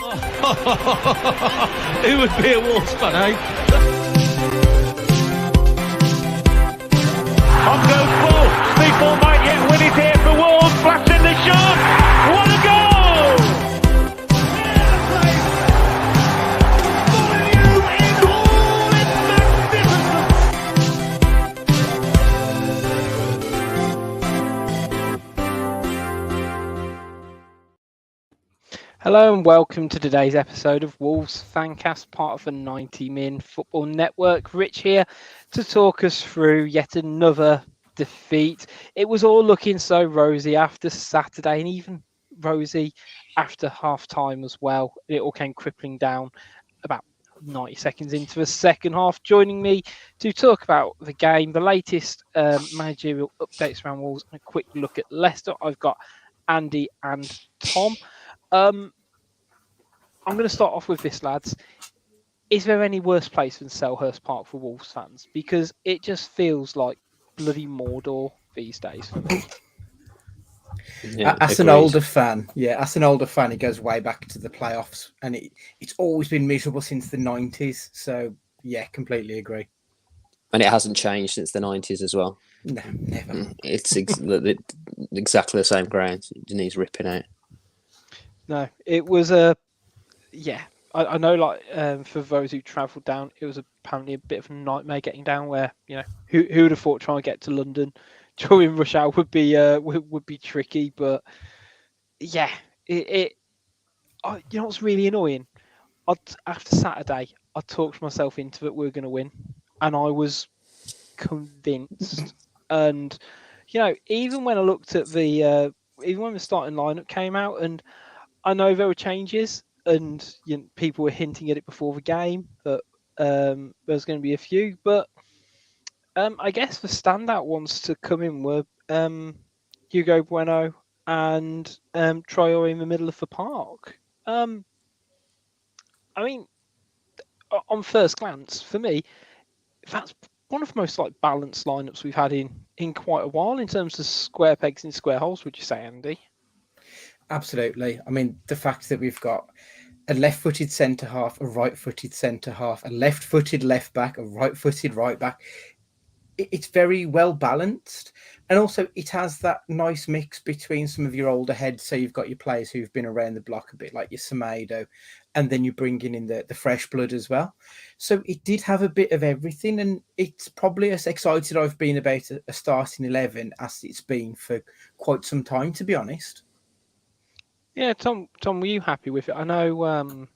Who would be a Wolves fan, eh? On goes Bull. People might yet win it here for Wolves. Flash in the shot. What a goal! Hello and welcome to today's episode of Wolves Fancast, part of the 90min Football Network. Rich here to talk us through yet another defeat. It was all looking so rosy after Saturday and even rosy after half-time as well. It all came crippling down about 90 seconds into the second half. Joining me to talk about the game, the latest managerial updates around Wolves and a quick look at Leicester, I've got Andy and Tom. I'm going to start off with this, lads. Is there any worse place than Selhurst Park for Wolves fans? Because it just feels like bloody Mordor these days for me. Yeah, as an older fan, it goes way back to the playoffs, and it's always been miserable since the 90s. So, yeah, completely agree. And it hasn't changed since the 90s as well. No, never. It's exactly the same ground. It needs ripping out. No, it was I know, like, for those who travelled down, it was apparently a bit of a nightmare getting down. Where who would have thought trying to get to London during rush hour would be tricky. But yeah, you know what's really annoying? After Saturday, I talked myself into it. We were going to win, and I was convinced. And even when I looked at even when the starting lineup came out, and I know there were changes, and people were hinting at it before the game that there's going to be a few. But I guess the standout ones to come in were Hugo Bueno and Traore in the middle of the park. I mean, on first glance, for me, that's one of the most balanced lineups we've had in quite a while in terms of square pegs in square holes. Would you say, Andy? Absolutely. I mean, the fact that we've got a left-footed centre-half, a right-footed centre-half, a left-footed left-back, a right-footed right-back, it's very well balanced. And also it has that nice mix between some of your older heads. So you've got your players who've been around the block a bit, like your Semedo, and then you're bringing in the fresh blood as well. So it did have a bit of everything, and it's probably as excited I've been about a starting 11 as it's been for quite some time, to be honest. Yeah, Tom, were you happy with it? I know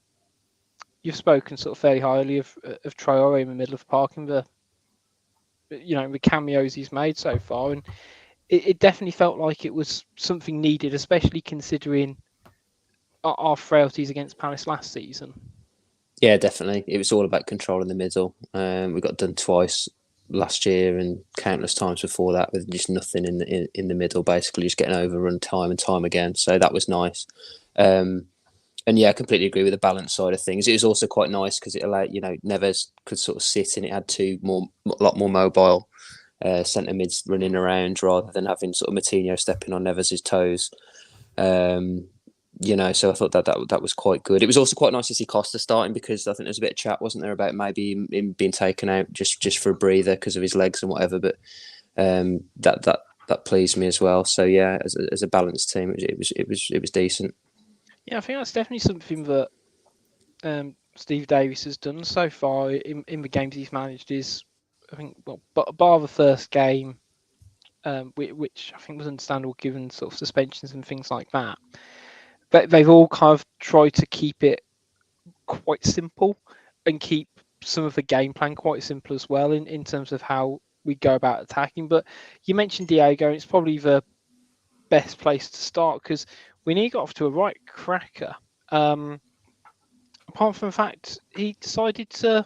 you've spoken sort of fairly highly of Traore in the middle of the park and the cameos he's made so far, and it definitely felt like it was something needed, especially considering our frailties against Palace last season. Yeah, definitely. It was all about control in the middle. We got done twice last year and countless times before that with just nothing in the middle, basically just getting overrun time and time again. So that was nice. And yeah, I completely agree with the balance side of things. It was also quite nice because it allowed, Neves could sort of sit and it had a lot more mobile centre mids running around rather than having sort of Moutinho stepping on Neves' toes. So I thought that was quite good. It was also quite nice to see Costa starting because I think there was a bit of chat, wasn't there, about maybe him being taken out just for a breather because of his legs and whatever. But that pleased me as well. So yeah, as a balanced team, it was decent. Yeah, I think that's definitely something that Steve Davis has done so far in the games he's managed. Is I think bar the first game, which I think was understandable given sort of suspensions and things like that. But they've all kind of tried to keep it quite simple and keep some of the game plan quite simple as well in terms of how we go about attacking. But you mentioned Diego, and it's probably the best place to start because we nearly got off to a right cracker. Apart from the fact he decided to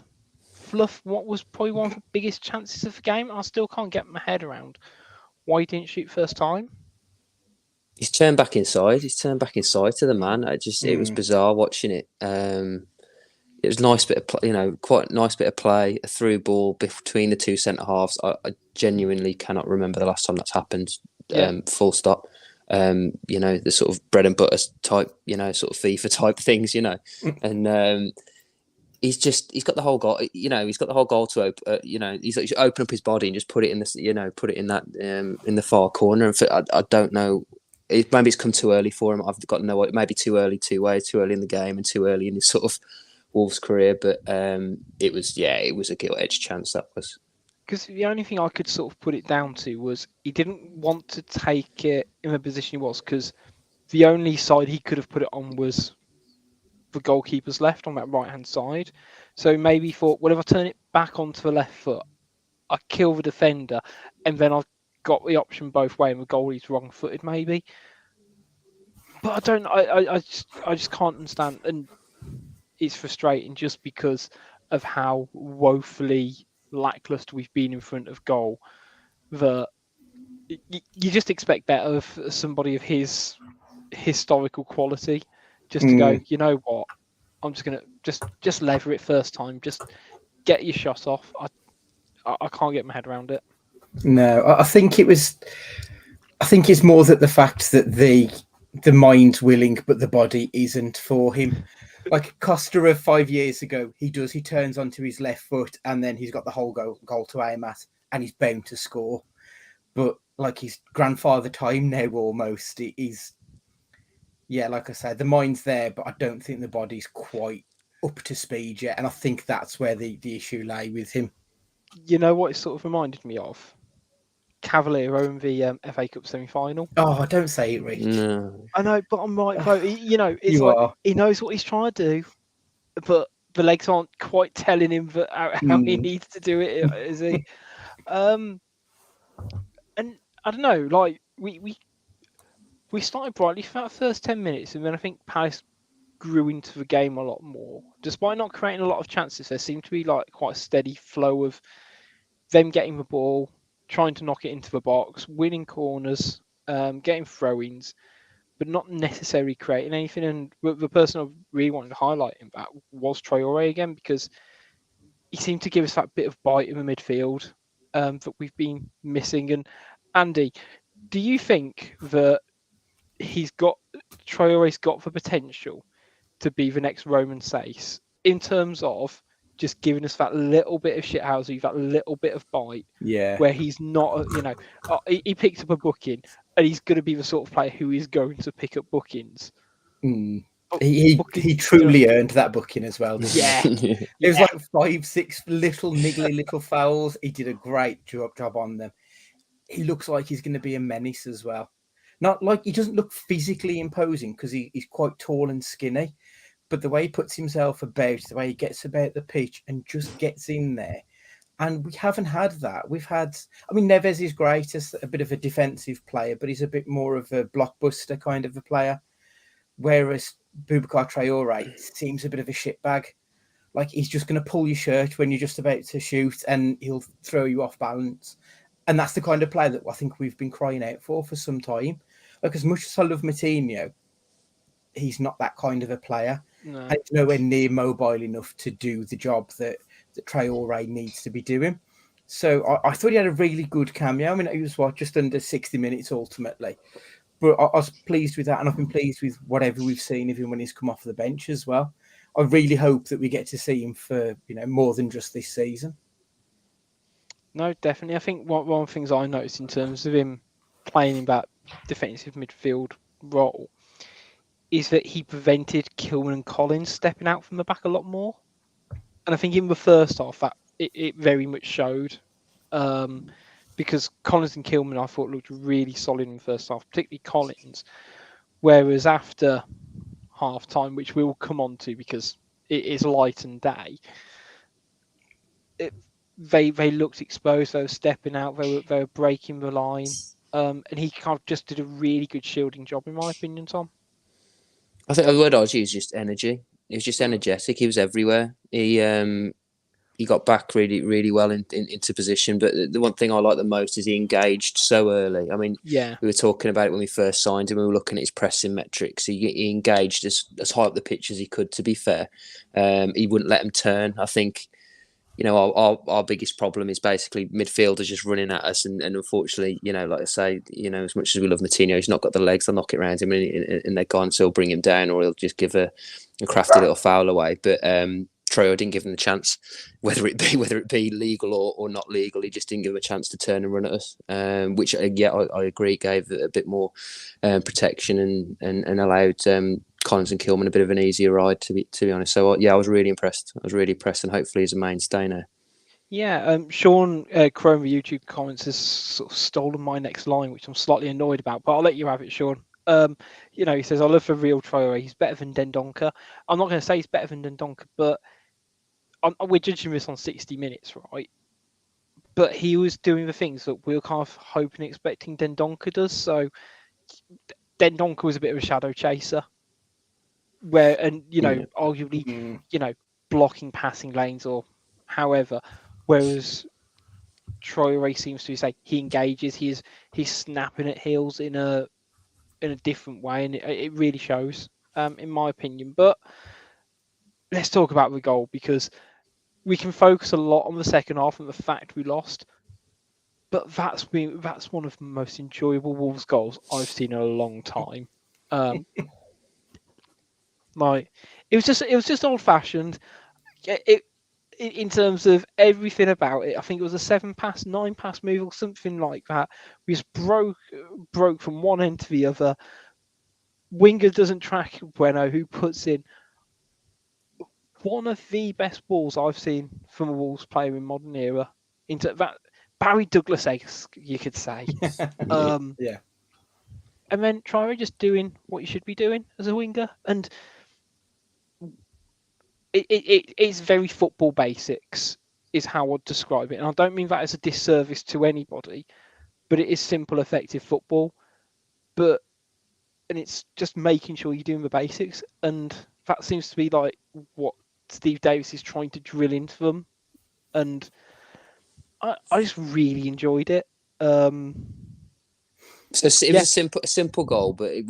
fluff what was probably one of the biggest chances of the game. I still can't get my head around why he didn't shoot first time. He's turned back inside. To the man. It was bizarre watching it. It was a nice bit of quite a nice bit of play, a through ball between the two centre halves. I genuinely cannot remember the last time that's happened. Full stop. the sort of bread and butter type, sort of FIFA type things, and he's got the whole goal, he's got the whole goal to open, he's like, open up his body and just put it in this, put it in that, in the far corner. And I don't know, maybe it's come too early for him. I've got no, maybe too early in the game and too early in his sort of Wolves career, but it was a gilt-edged chance, that was. Because the only thing I could sort of put it down to was he didn't want to take it in the position he was, because the only side he could have put it on was the goalkeeper's left on that right-hand side. So maybe he thought, well, if I turn it back onto the left foot, I kill the defender, and then I've got the option both ways, and the goalie's wrong-footed, maybe. But I just can't understand, and it's frustrating just because of how woefully lackluster we've been in front of goal, that you just expect better of somebody of his historical quality, just to go, you know what, I'm just gonna just lever it first time, just get your shot off. I can't get my head around it. No, I think it's more that the fact that the mind's willing but the body isn't for him. Like Costa of 5 years ago, he turns onto his left foot and then he's got the whole goal to aim at and he's bound to score. But like his grandfather time now almost, like I said, the mind's there, but I don't think the body's quite up to speed yet. And I think that's where the issue lay with him. You know what it sort of reminded me of? Cavalier in the FA Cup semi-final. Oh, don't say it, Rich. No. I know, but I'm right, though. It's You like are. he knows what he's trying to do, but the legs aren't quite telling him how he needs to do it, is he? And I don't know, like we started brightly for that first 10 minutes, and then I think Palace grew into the game a lot more. Despite not creating a lot of chances, there seemed to be like quite a steady flow of them getting the ball, trying to knock it into the box, winning corners, getting throw-ins, but not necessarily creating anything. And the person I really wanted to highlight in that was Traore again, because he seemed to give us that bit of bite in the midfield that we've been missing. And Andy, do you think that Traore's got the potential to be the next Roman Sace in terms of just giving us that little bit of shithousery, that little bit of bite, where he's not, he picked up a booking and he's going to be the sort of player who is going to pick up bookings. He truly earned that booking as well. Yeah. It was like 5-6 little niggly little fouls. He did a great job on them. He looks like he's going to be a menace as well. Not like he doesn't look physically imposing because he's quite tall and skinny. But the way he puts himself about, the way he gets about the pitch and just gets in there. And we haven't had that. Neves is great as a bit of a defensive player, but he's a bit more of a blockbuster kind of a player. Whereas Boubacar Traore seems a bit of a shitbag. Like he's just going to pull your shirt when you're just about to shoot and he'll throw you off balance. And that's the kind of player that I think we've been crying out for some time. Like as much as I love Moutinho, he's not that kind of a player. No. And he's nowhere near mobile enough to do the job that Traore needs to be doing. So I thought he had a really good cameo. I mean, he was just under 60 minutes ultimately. But I was pleased with that, and I've been pleased with whatever we've seen of him when he's come off the bench as well. I really hope that we get to see him for more than just this season. No, definitely. I think one of the things I noticed in terms of him playing in that defensive midfield role is that he prevented Kilman and Collins stepping out from the back a lot more. And I think in the first half, that it very much showed. Because Collins and Kilman, I thought, looked really solid in the first half, particularly Collins. Whereas after half-time, which we'll come on to because it is light and day, they looked exposed, they were stepping out, they were breaking the line. And he kind of just did a really good shielding job, in my opinion, Tom. I think the word I'd use is just energy. He was just energetic. He was everywhere. He got back really, really well into position. But the one thing I like the most is he engaged so early. I mean, we were talking about it when we first signed him. We were looking at his pressing metrics. He engaged as high up the pitch as he could, to be fair. He wouldn't let him turn. I think our biggest problem is basically midfielders just running at us, and unfortunately, like I say, as much as we love Moutinho, he's not got the legs. They'll knock it around him, and they can't still bring him down, or he'll just give a crafty little foul away. But Troyo didn't give him the chance, whether it be legal or not legal. He just didn't give him a chance to turn and run at us, which I agree gave a bit more protection and allowed Collins and Kilman a bit of an easier ride, to be honest. So I was really impressed. And hopefully he's a mainstay now. Yeah, Sean Chrome YouTube comments has sort of stolen my next line, which I'm slightly annoyed about, but I'll let you have it, Sean. He says, I love the real Traore. He's better than Dendoncker. I'm not going to say he's better than Dendoncker, but we're judging this on 60 minutes, right? But he was doing the things that we were kind of hoping and expecting Dendoncker does. So Dendoncker was a bit of a shadow chaser. Arguably, blocking passing lanes or however, whereas Traore seems to say he engages, he's snapping at heels in a different way, and it really shows, in my opinion. But let's talk about the goal, because we can focus a lot on the second half and the fact we lost, but that's one of the most enjoyable Wolves goals I've seen in a long time. It was just old fashioned. In terms of everything about it, I think it was a 9 pass move or something like that. We just broke from one end to the other. Winger doesn't track Bueno, who puts in one of the best balls I've seen from a Wolves player in modern era. Into that Barry Douglas-esque, you could say. Yeah. And then Traore just doing what you should be doing as a winger, and it's very football basics is how I'd describe it. And I don't mean that as a disservice to anybody, but it is simple, effective football. And it's just making sure you're doing the basics. And that seems to be like what Steve Davis is trying to drill into them. And I just really enjoyed it. So it was a simple goal, but I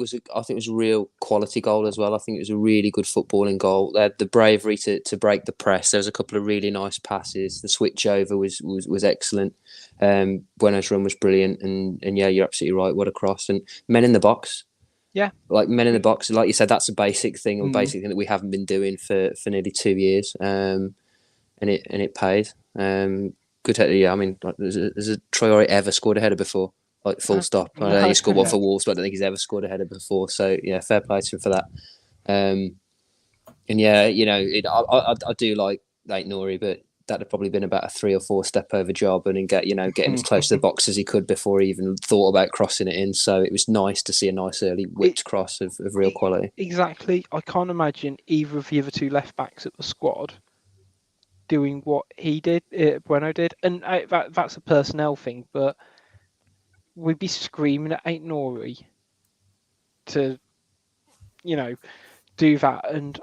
think it was a real quality goal as well. I think it was a really good footballing goal. They had the bravery to break the press. There was a couple of really nice passes. The switch over was excellent. Bueno's run was brilliant, and yeah, you're absolutely right. What a cross, and men in the box. Yeah, like men in the box, like you said, that's a basic thing, that we haven't been doing for nearly 2 years, and it paid. Good, yeah. I mean, has a Traore ever scored a header before? Like full stop. I know he scored one for Wolves, but I don't think he's ever scored a header before. So yeah, fair play to him for that. And yeah, I do like Nouri, but that'd have probably been about a 3 or 4 step over job, and get him as close to the box as he could before he even thought about crossing it in. So it was nice to see a nice early whipped cross of real quality. Exactly. I can't imagine either of the other 2 left backs at the squad doing what he did, Bueno did, and that's a personnel thing, but we'd be screaming at Nouri to, do that. And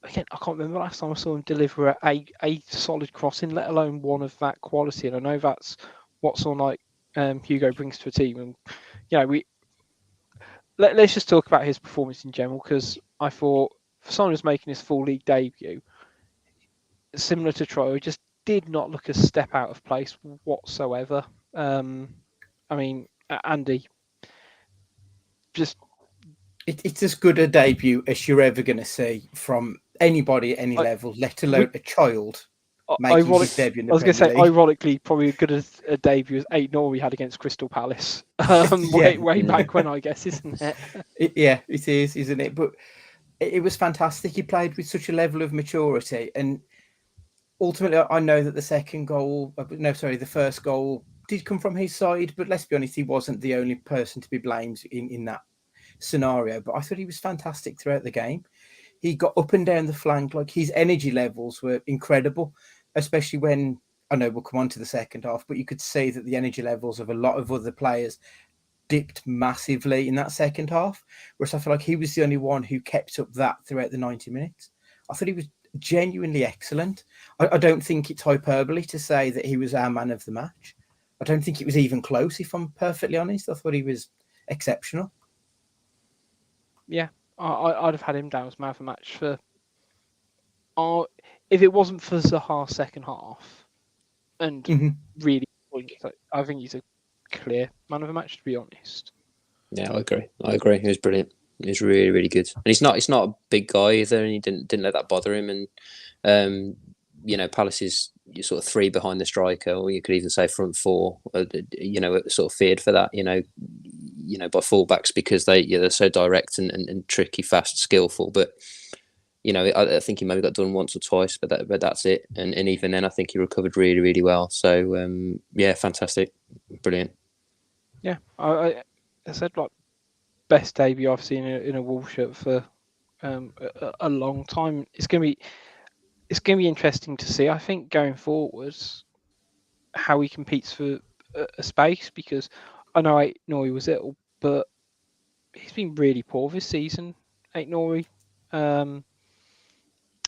I can't remember last time I saw him deliver a solid crossing, let alone one of that quality. And I know that's what someone like Hugo brings to a team. And let's just talk about his performance in general, because I thought for someone who's making his full league debut, similar to Troy, just did not look a step out of place whatsoever. I mean, Andy, just it's as good a debut as you're ever going to see from anybody at any level, let alone a child making his debut in the Premier League. Ironically, probably as good as a debut as Nouri had against Crystal Palace way back when, I guess, isn't it? It is, isn't it? But it was fantastic. He played with such a level of maturity, and ultimately, I know that the first goal did come from his side, but let's be honest, he wasn't the only person to be blamed in that scenario. But I thought he was fantastic throughout the game. He got up and down the flank, like his energy levels were incredible, especially when, I know we'll come on to the second half, but you could see that the energy levels of a lot of other players dipped massively in that second half, whereas I feel like he was the only one who kept up that throughout the 90 minutes. I thought he was genuinely excellent. I don't think it's hyperbole to say that he was our man of the match. I don't think it was even close, if I'm perfectly honest. I thought he was exceptional. Yeah, I'd have had him down as man of the match for. If it wasn't for Zaha's second half, and really, I think he's a clear man of the match, to be honest. Yeah, I agree. He was brilliant. He was really, really good. And he's not a big guy either, and he didn't let that bother him. And Palace is sort of three behind the striker, or you could even say front four. Sort of feared for that. By fullbacks because they're so direct and tricky, fast, skillful. But I think he maybe got done once or twice, but that's it. And even then, I think he recovered really, really well. So fantastic, brilliant. Yeah, I said like best debut I've seen in a Wolves shirt for a long time. It's gonna be interesting to see. I think going forwards how he competes for a space, because I know Aït-Nouri was ill, but he's been really poor this season. Aït-Nouri.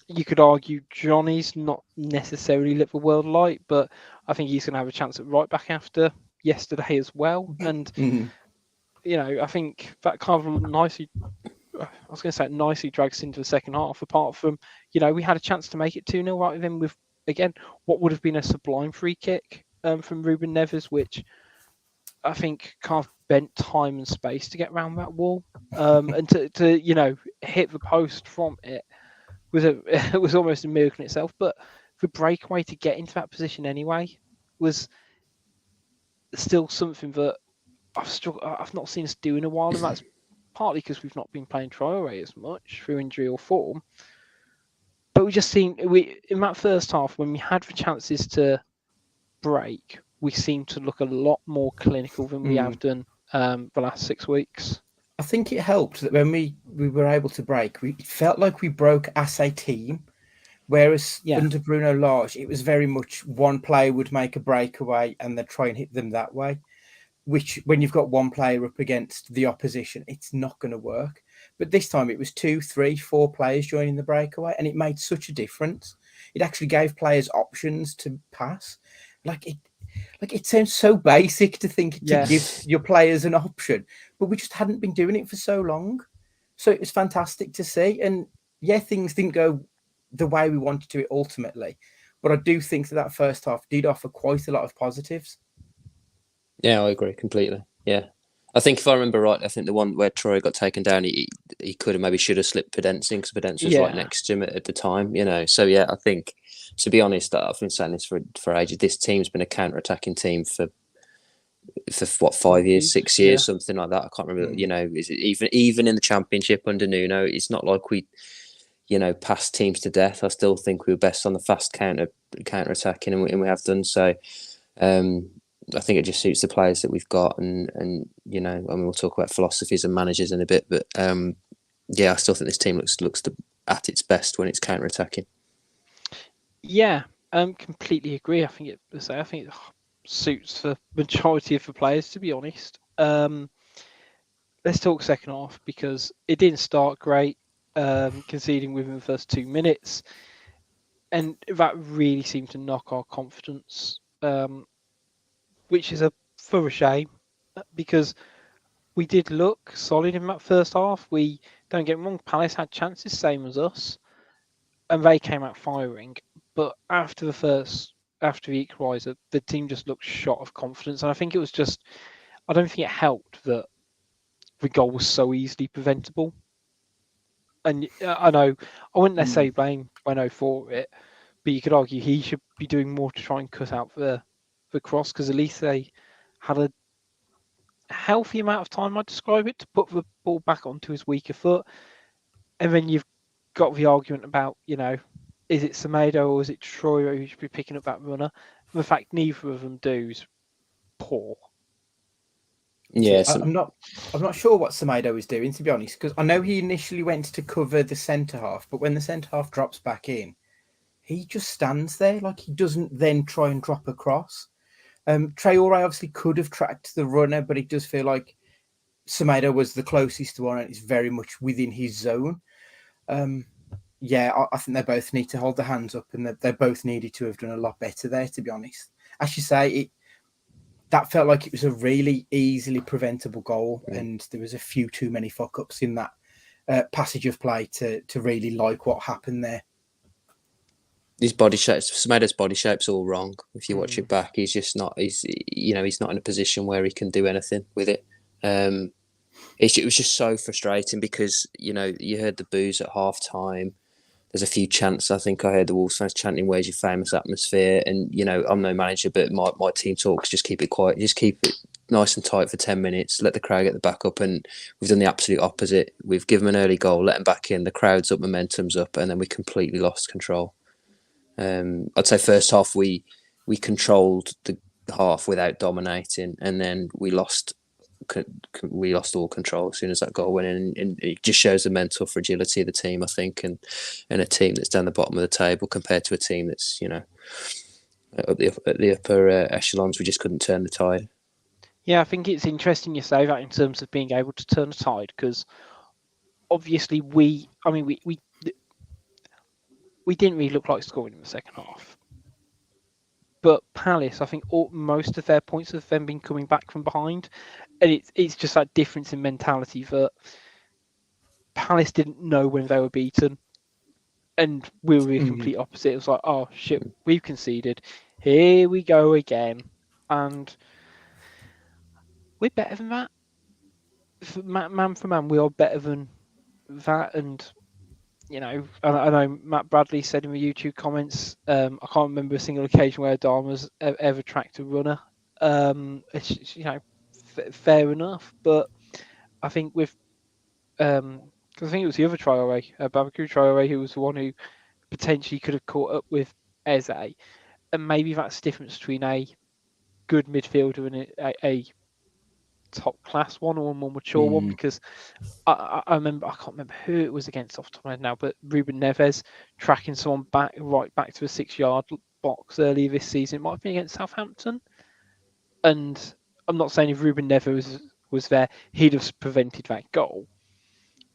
You could argue Johnny's not necessarily lit the world light, but I think he's going to have a chance at right back after yesterday as well. And I think that kind of nicely drags into the second half. Apart from, we had a chance to make it 2-0 right then with, again, what would have been a sublime free kick from Ruben Neves, which I think kind of bent time and space to get around that wall. And to hit the post from it was almost a miracle in itself. But the breakaway to get into that position anyway was still something that I've not seen us do in a while, and that's partly because we've not been playing Traoré as much through injury or form. But we just seemed in that first half, when we had the chances to break, we seemed to look a lot more clinical than we have done the last 6 weeks. I think it helped that when we were able to break, it felt like we broke as a team. Whereas under Bruno Lage, it was very much one player would make a breakaway and they'd try and hit them that way. Which, when you've got one player up against the opposition, it's not going to work. But this time it was 2, 3, 4 players joining the breakaway, and it made such a difference. It actually gave players options to pass. It sounds so basic to think to give your players an option, but we just hadn't been doing it for so long. So it was fantastic to see. And things didn't go the way we wanted to ultimately, but I do think that first half did offer quite a lot of positives. Yeah, I agree completely. Yeah. I think if I remember right, I think the one where Troy got taken down, he could have maybe should have slipped Pedence in because Pedence was right next to him at the time, So, I think, to be honest, I've been saying this for ages. This team's been a counter-attacking team for what, 5 years, 6 years, something like that. I can't remember, is it even in the Championship under Nuno, it's not like we, passed teams to death. I still think we were best on the fast counter-attacking, and we have done so. I think it just suits the players that we've got, and we'll talk about philosophies and managers in a bit, but I still think this team looks at its best when it's counter-attacking. Yeah, completely agree. I think it suits the majority of the players, to be honest. Let's talk second half, because it didn't start great, conceding within the first 2 minutes, and that really seemed to knock our confidence. Which is a shame, because we did look solid in that first half. We don't get me wrong, Palace had chances, same as us, and they came out firing. But after the equaliser, the team just looked shot of confidence, and I think it was just, I don't think it helped that the goal was so easily preventable. And I know I wouldn't necessarily blame Bueno for it, but you could argue he should be doing more to try and cut out the cross, because at least they had a healthy amount of time, I'd describe it, to put the ball back onto his weaker foot. And then you've got the argument about, is it Semedo or is it Troy who should be picking up that runner? And the fact neither of them do is poor. Yeah, I'm not sure what Semedo is doing, to be honest, because I know he initially went to cover the centre half, but when the centre half drops back in, he just stands there, like he doesn't then try and drop across. Traoré obviously could have tracked the runner, but it does feel like Semedo was the closest one, and it's very much within his zone. I think they both need to hold their hands up, and they both needed to have done a lot better there, to be honest. As you say, that felt like it was a really easily preventable goal, and there was a few too many fuck-ups in that passage of play to really like what happened there. his body shape, Semedo's body shape's all wrong. If you watch it back, he's just not. He's not in a position where he can do anything with it. It was just so frustrating because you heard the boos at half time. There's a few chants. I think I heard the Wolves fans chanting, "Where's your famous atmosphere?" And I'm no manager, but my team talks. Just keep it quiet. Just keep it nice and tight for 10 minutes. Let the crowd get the back up. And we've done the absolute opposite. We've given them an early goal, let them back in. The crowd's up, momentum's up, and then we completely lost control. I'd say first half we controlled the half without dominating, and then we lost all control as soon as that goal went in, and it just shows the mental fragility of the team, I think, and a team that's down the bottom of the table compared to a team that's at the upper echelons. We just couldn't turn the tide. Yeah, I think it's interesting you say that in terms of being able to turn the tide, because obviously we didn't really look like scoring in the second half. But Palace, I think most of their points have then been coming back from behind. And it's just that difference in mentality that Palace didn't know when they were beaten. And we were the complete opposite. It was like, oh shit, we've conceded. Here we go again. And we're better than that. Man for man, we are better than that. And I know Matt Bradley said in the YouTube comments, I can't remember a single occasion where Adama's ever tracked a runner. It's fair enough, but I think with because I think it was the other Traore, Babacou Traore, who was the one who potentially could have caught up with Eze, and maybe that's the difference between a good midfielder and a top class one or a more mature one, because I remember, I can't remember who it was against off the top of my head now, but Ruben Neves tracking someone right back to a 6-yard box earlier this season. It might have been against Southampton. And I'm not saying if Ruben Neves was there, he'd have prevented that goal.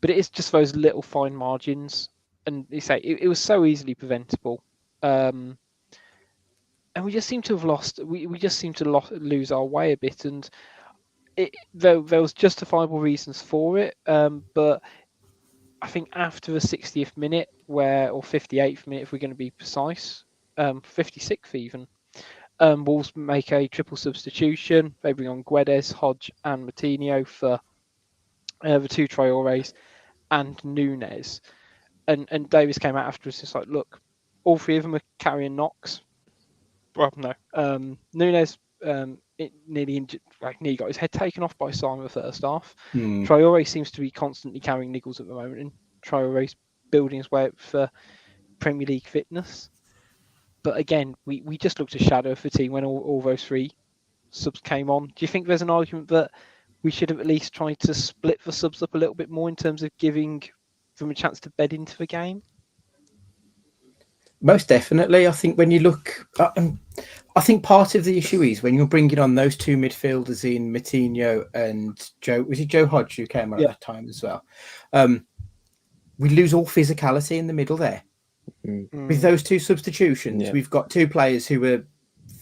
But it is just those little fine margins. And you say it was so easily preventable. And we just seem to have lost. We just seem to lose our way a bit. And there was justifiable reasons for it, but I think after the 60th minute, or 58th minute, if we're going to be precise, 56th even, Wolves make a triple substitution. They bring on Guedes, Hodge, and Moutinho for the two Traores and Nunes. And Davis came out afterwards, just like, look, all three of them are carrying knocks. Well, no, Nunes. Nearly injured, nearly got his head taken off by Simon the first half. Traore seems to be constantly carrying niggles at the moment, and Traore's building his way up for Premier League fitness. But again, we just looked a shadow of the team when all those three subs came on. Do you think there's an argument that we should have at least tried to split the subs up a little bit more in terms of giving them a chance to bed into the game? Most definitely. I think when you look, I think part of the issue is when you're bringing on those two midfielders in Moutinho and Joe. Was it Joe Hodge who came on at that time as well? We lose all physicality in the middle there. With those two substitutions, we've got two players who are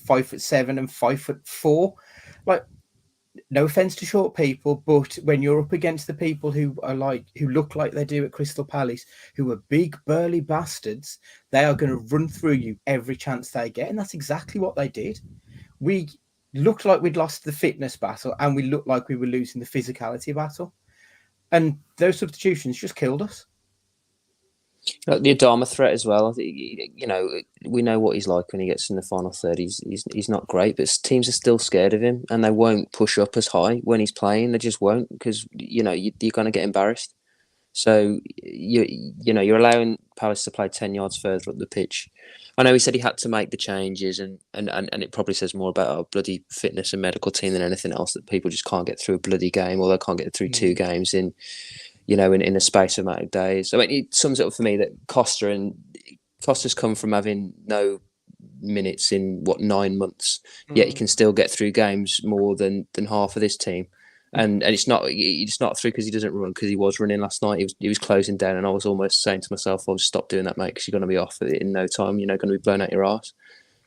5'7" and 5'4". Like, no offense to short people, but when you're up against the people who look like they do at Crystal Palace, who are big burly bastards, they are going to run through you every chance they get, and that's exactly what they did. We looked like we'd lost the fitness battle, and we looked like we were losing the physicality battle, and those substitutions just killed us. The Adama threat as well. We know what he's like when he gets in the final third. He's not great, but teams are still scared of him, and they won't push up as high when he's playing. They just won't, because you're going to get embarrassed. So you're allowing Palace to play 10 yards further up the pitch. I know he said he had to make the changes, and it probably says more about our bloody fitness and medical team than anything else, that people just can't get through a bloody game, or they can't get through two games in a space of amount of days. I mean, it sums it up for me that Costa's come from having no minutes in 9 months, yet he can still get through games more than half of this team. And it's not through because he doesn't run, because he was running last night. He was closing down, and I was almost saying to myself, "I'll just stop doing that, mate, because you're going to be off in no time. You're going to be blown out your arse."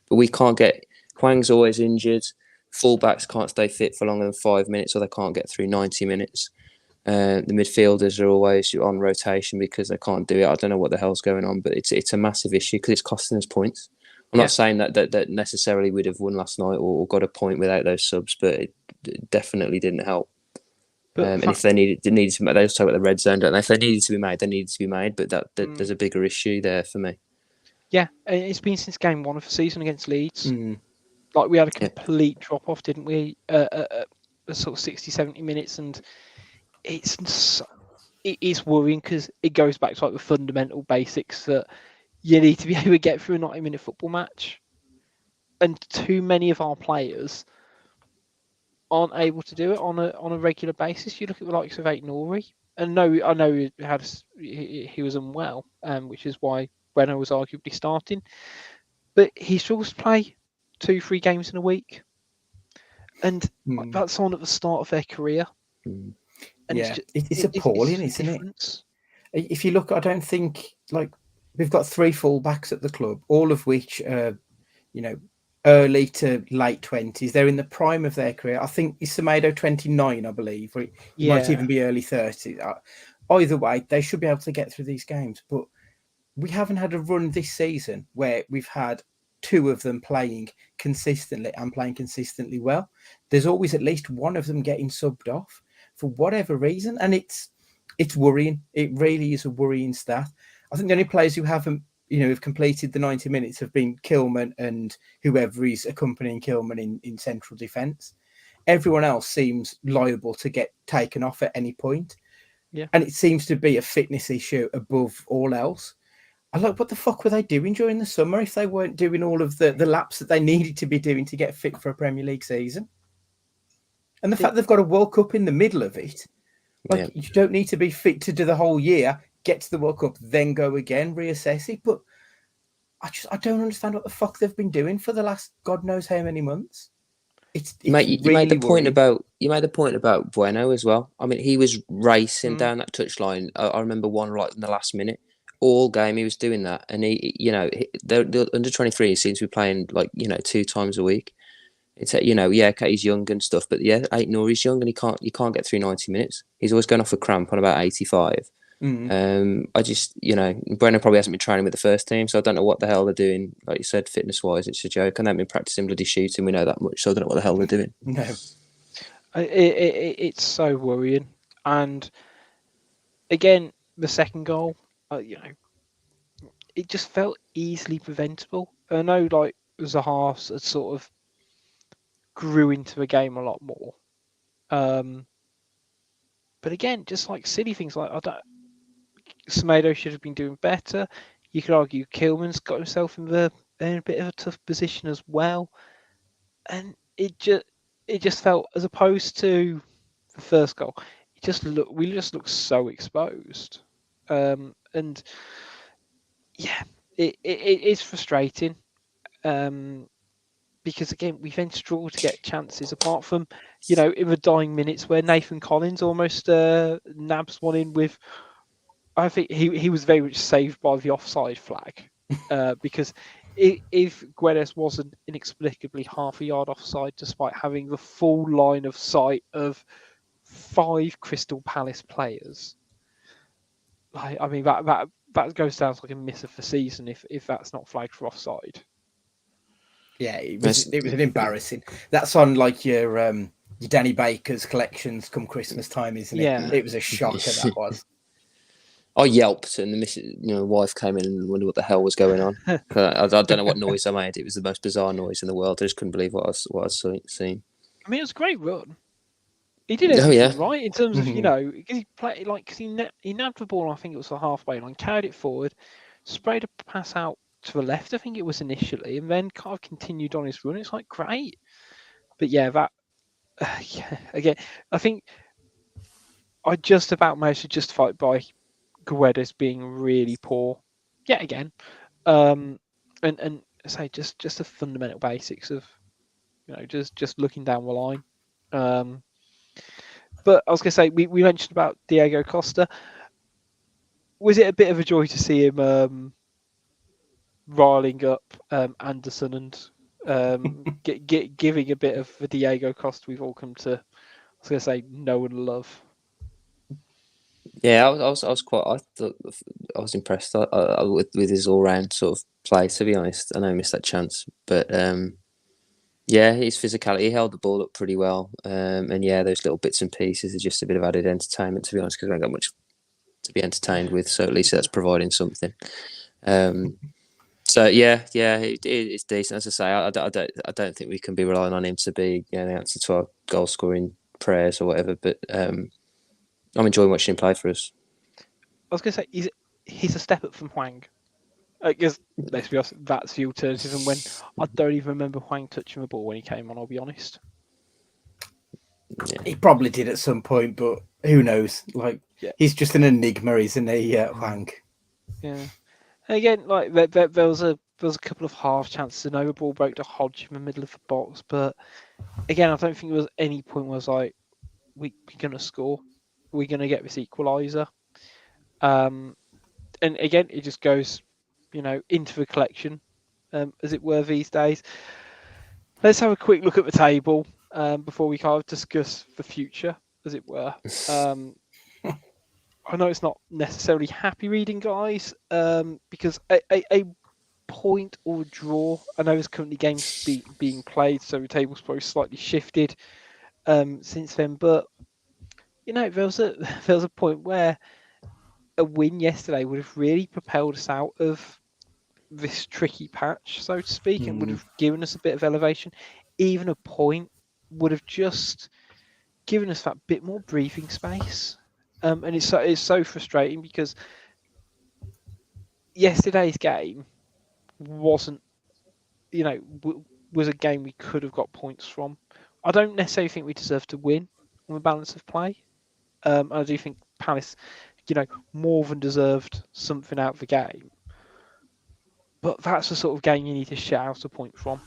But we can't get. Hwang's always injured. Fullbacks can't stay fit for longer than 5 minutes, or they can't get through 90 minutes. The midfielders are always on rotation because they can't do it. I don't know what the hell's going on, but it's a massive issue because it's costing us points. I'm not saying that necessarily we'd have won last night or got a point without those subs, but it definitely didn't help. And if they needed to, they also talk about the red zone, don't they? If they needed to be made, they needed to be made. But there's a bigger issue there for me. Yeah, it's been since game 1 of the season against Leeds. Like we had a complete drop off, didn't we? Sort of 60, 70 minutes, and it is worrying because it goes back to like the fundamental basics that you need to be able to get through a 90-minute football match, and too many of our players aren't able to do it on a regular basis. You look at the likes of Aït-Nouri, and I know he was unwell, which is why Bueno was arguably starting, but he struggles to play 2-3 games in a week, and that's on at the start of their career. And it's appalling, isn't it? If you look, I don't think like we've got 3 fullbacks at the club, all of which are, early to late 20s. They're in the prime of their career. I think is Semedo 29, I believe, or he might even be early 30s. Either way, they should be able to get through these games. But we haven't had a run this season where we've had 2 of them playing consistently and playing consistently well. There's always at least one of them getting subbed off for whatever reason, and it's worrying. It really is a worrying stat. I think the only players who haven't, who've completed the 90 minutes have been Kilman and whoever is accompanying Kilman in central defence. Everyone else seems liable to get taken off at any point. Yeah. And it seems to be a fitness issue above all else. I like, what the fuck were they doing during the summer if they weren't doing all of the laps that they needed to be doing to get fit for a Premier League season? And the fact they've got a World Cup in the middle of it, you don't need to be fit to do the whole year, get to the World Cup, then go again, reassess it. But I don't understand what the fuck they've been doing for the last God knows how many months. You made the point about Bueno as well. I mean, he was racing down that touchline. I remember one right in the last minute. All game he was doing that, and the under 23 seems to be playing 2 times a week. It's okay, he's young and stuff, but Aït-Nouri's young and you can't get through 90 minutes. He's always going off a cramp on about 85. I just Brennan probably hasn't been training with the first team, so I don't know what the hell they're doing. Like you said, fitness wise, it's a joke. And they've been practicing bloody shooting. We know that much, so I don't know what the hell they're doing. No, it's so worrying. And again, the second goal, it just felt easily preventable. I know the halves had sort of grew into the game a lot more. But again, just like silly things Semedo should have been doing better. You could argue Kilman's got himself in a bit of a tough position as well. And it just felt, as opposed to the first goal, we just looked so exposed. And yeah, it's frustrating. Because again, we then struggle to get chances apart from, in the dying minutes where Nathan Collins almost nabs one in with, I think he was very much saved by the offside flag. Because if Guedes wasn't inexplicably half a yard offside, despite having the full line of sight of 5 Crystal Palace players, I mean, that goes down like a miss of the season if that's not flagged for offside. Yeah, it was an embarrassing. That's on your Danny Baker's collections come Christmas time, isn't it? Yeah. It was a shocker, that was. I yelped, and the wife came in and wondered what the hell was going on. I don't know what noise I made. It was the most bizarre noise in the world. I just couldn't believe what I was seeing. I mean, it was a great run. He did everything right in terms of because he played he nabbed the ball. I think it was the halfway line, carried it forward, sprayed a pass out to the left, I think it was initially, and then kind of continued on his run. It's great. But yeah, again, I think I just about managed to justify it by Guedes being really poor yet again. And say just the fundamental basics of just looking down the line. But I was going to say, we mentioned about Diego Costa. Was it a bit of a joy to see him riling up Anderson and giving a bit of the Diego Costa we've all come to, I was going to say, know and love? Yeah, I was quite. I was impressed with his all round sort of play. To be honest, I know he missed that chance, but yeah, his physicality, he held the ball up pretty well. And yeah, those little bits and pieces are just a bit of added entertainment. To be honest, because we haven't got much to be entertained with, so at least that's providing something. So yeah, it's decent. As I say, I don't think we can be relying on him to be the answer to our goal scoring prayers or whatever. But I'm enjoying watching him play for us. I was going to say he's a step up from Hwang. Because let's be honest, that's the alternative. And when I don't even remember Hwang touching the ball when he came on, I'll be honest. Yeah. He probably did at some point, but who knows? Like, he's just an enigma, isn't he, Hwang? Yeah. And again, like there was a couple of half chances. And the ball broke to Hodge in the middle of the box, but again, I don't think there was any point where I was like, we're gonna score, we're gonna get this equaliser. And again, it just goes, into the collection, as it were these days. Let's have a quick look at the table before we kind of discuss the future, as it were. I know it's not necessarily happy reading, guys, because a point or draw. I know there's currently games being played, so the table's probably slightly shifted since then. But there was a point where a win yesterday would have really propelled us out of this tricky patch, so to speak, and would have given us a bit of elevation. Even a point would have just given us that bit more breathing space. And it's so frustrating because yesterday's game wasn't, was a game we could have got points from. I don't necessarily think we deserve to win on the balance of play. I do think Palace, more than deserved something out of the game. But that's the sort of game you need to shut out a point from.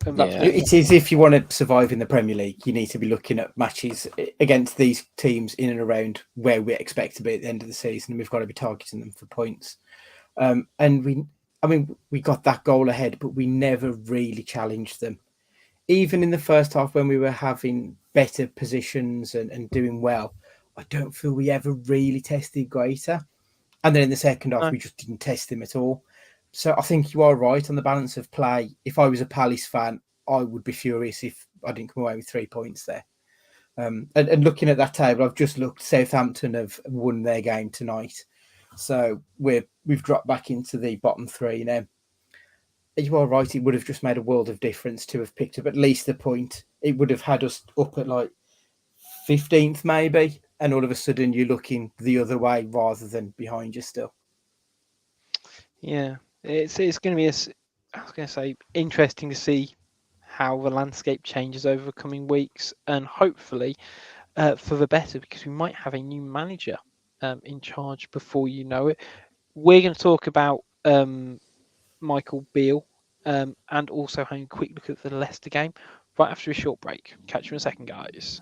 It is, if you want to survive in the Premier League, you need to be looking at matches against these teams in and around where we expect to be at the end of the season, and we've got to be targeting them for points. And we got that goal ahead, but we never really challenged them. Even in the first half, when we were having better positions and doing well, I don't feel we ever really tested Greater. And then in the second half, we just didn't test him at all. So I think you are right on the balance of play. If I was a Palace fan, I would be furious if I didn't come away with 3 points there. And looking at that table, I've just looked. Southampton have won their game tonight, so we've dropped back into the bottom 3 now. You are right; it would have just made a world of difference to have picked up at least a point. It would have had us up at like 15th maybe, and all of a sudden you're looking the other way rather than behind you still. Yeah, it's going to be, I was going to say, interesting to see how the landscape changes over the coming weeks, and hopefully for the better, because we might have a new manager in charge before you know it. We're going to talk about Michael Beale and also having a quick look at the Leicester game right after a short break. Catch you in a second, guys.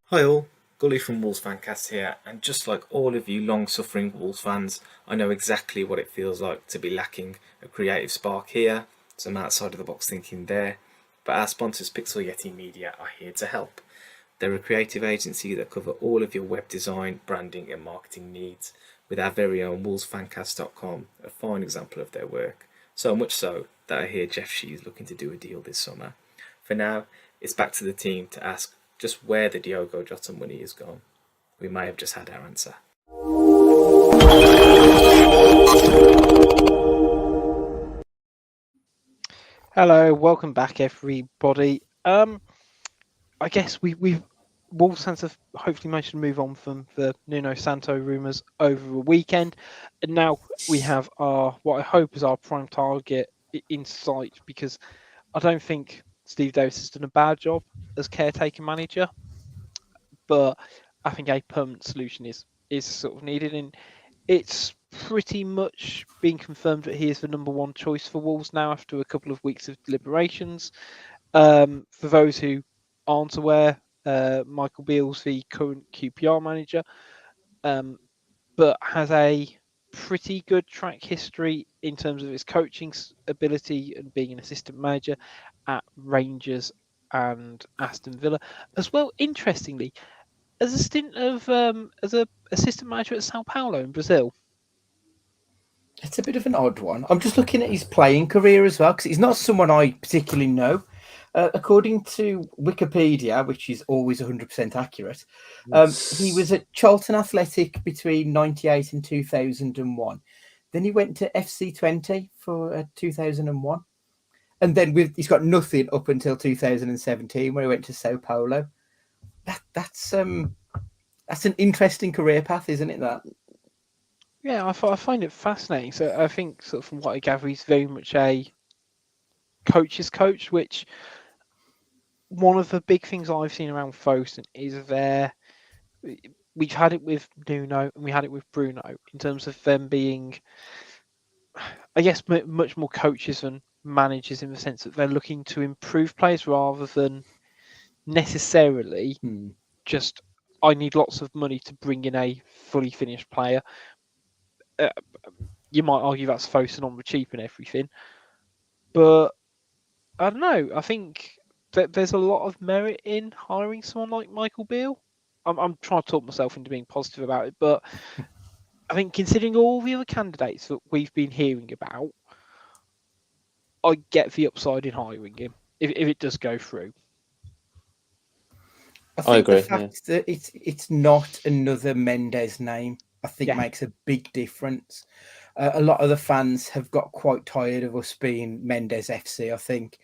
Hi all, Gully from Wolves Fancast here, and just like all of you long-suffering Wolves fans, I know exactly what it feels like to be lacking a creative spark here, some outside-of-the-box thinking there, but our sponsors Pixel Yeti Media are here to help. They're a creative agency that cover all of your web design, branding and marketing needs, with our very own wolvesfancast.com, a fine example of their work. So much so that I hear Jeff Shee is looking to do a deal this summer. For now, it's back to the team to ask just where the Diogo Jota money is gone. We may have just had our answer. Hello, welcome back, everybody. I guess we've Wolves fans have hopefully managed to move on from the Nuno Santo rumours over the weekend, and now we have what I hope is our prime target in sight, because I don't think Steve Davis has done a bad job as caretaker manager, but I think a permanent solution is sort of needed, and it's pretty much been confirmed that he is the number one choice for Wolves now after a couple of weeks of deliberations. For those who aren't aware, Michael Beale's the current QPR manager, but has a pretty good track history in terms of his coaching ability and being an assistant manager at Rangers and Aston Villa as well. Interestingly, as a stint of as a assistant manager at Sao Paulo in Brazil. It's a bit of an odd one. I'm just looking at his playing career as well, because he's not someone I particularly know. According to Wikipedia, which is always 100% accurate, he was at Charlton Athletic between 98 and 2001. Then he went to FC20 for 2001. And then he's got nothing up until 2017, where he went to Sao Paulo. That's an interesting career path, isn't it, that? Yeah, I find it fascinating. So I think, sort of from what I gather, he's very much a coach's coach, which one of the big things I've seen around Fosun is we've had it with Nuno and we had it with Bruno in terms of them being, I guess, much more coaches than managers, in the sense that they're looking to improve players rather than necessarily just, I need lots of money to bring in a fully finished player. You might argue that's Fosun on the cheap and everything, but I don't know. I think that there's a lot of merit in hiring someone like Michael Beale. I'm trying to talk myself into being positive about it, but I think considering all the other candidates that we've been hearing about, I get the upside in hiring him if it does go through. I agree, the fact that it's not another Mendes name, I think makes a big difference. A lot of the fans have got quite tired of us being Mendes FC, I think.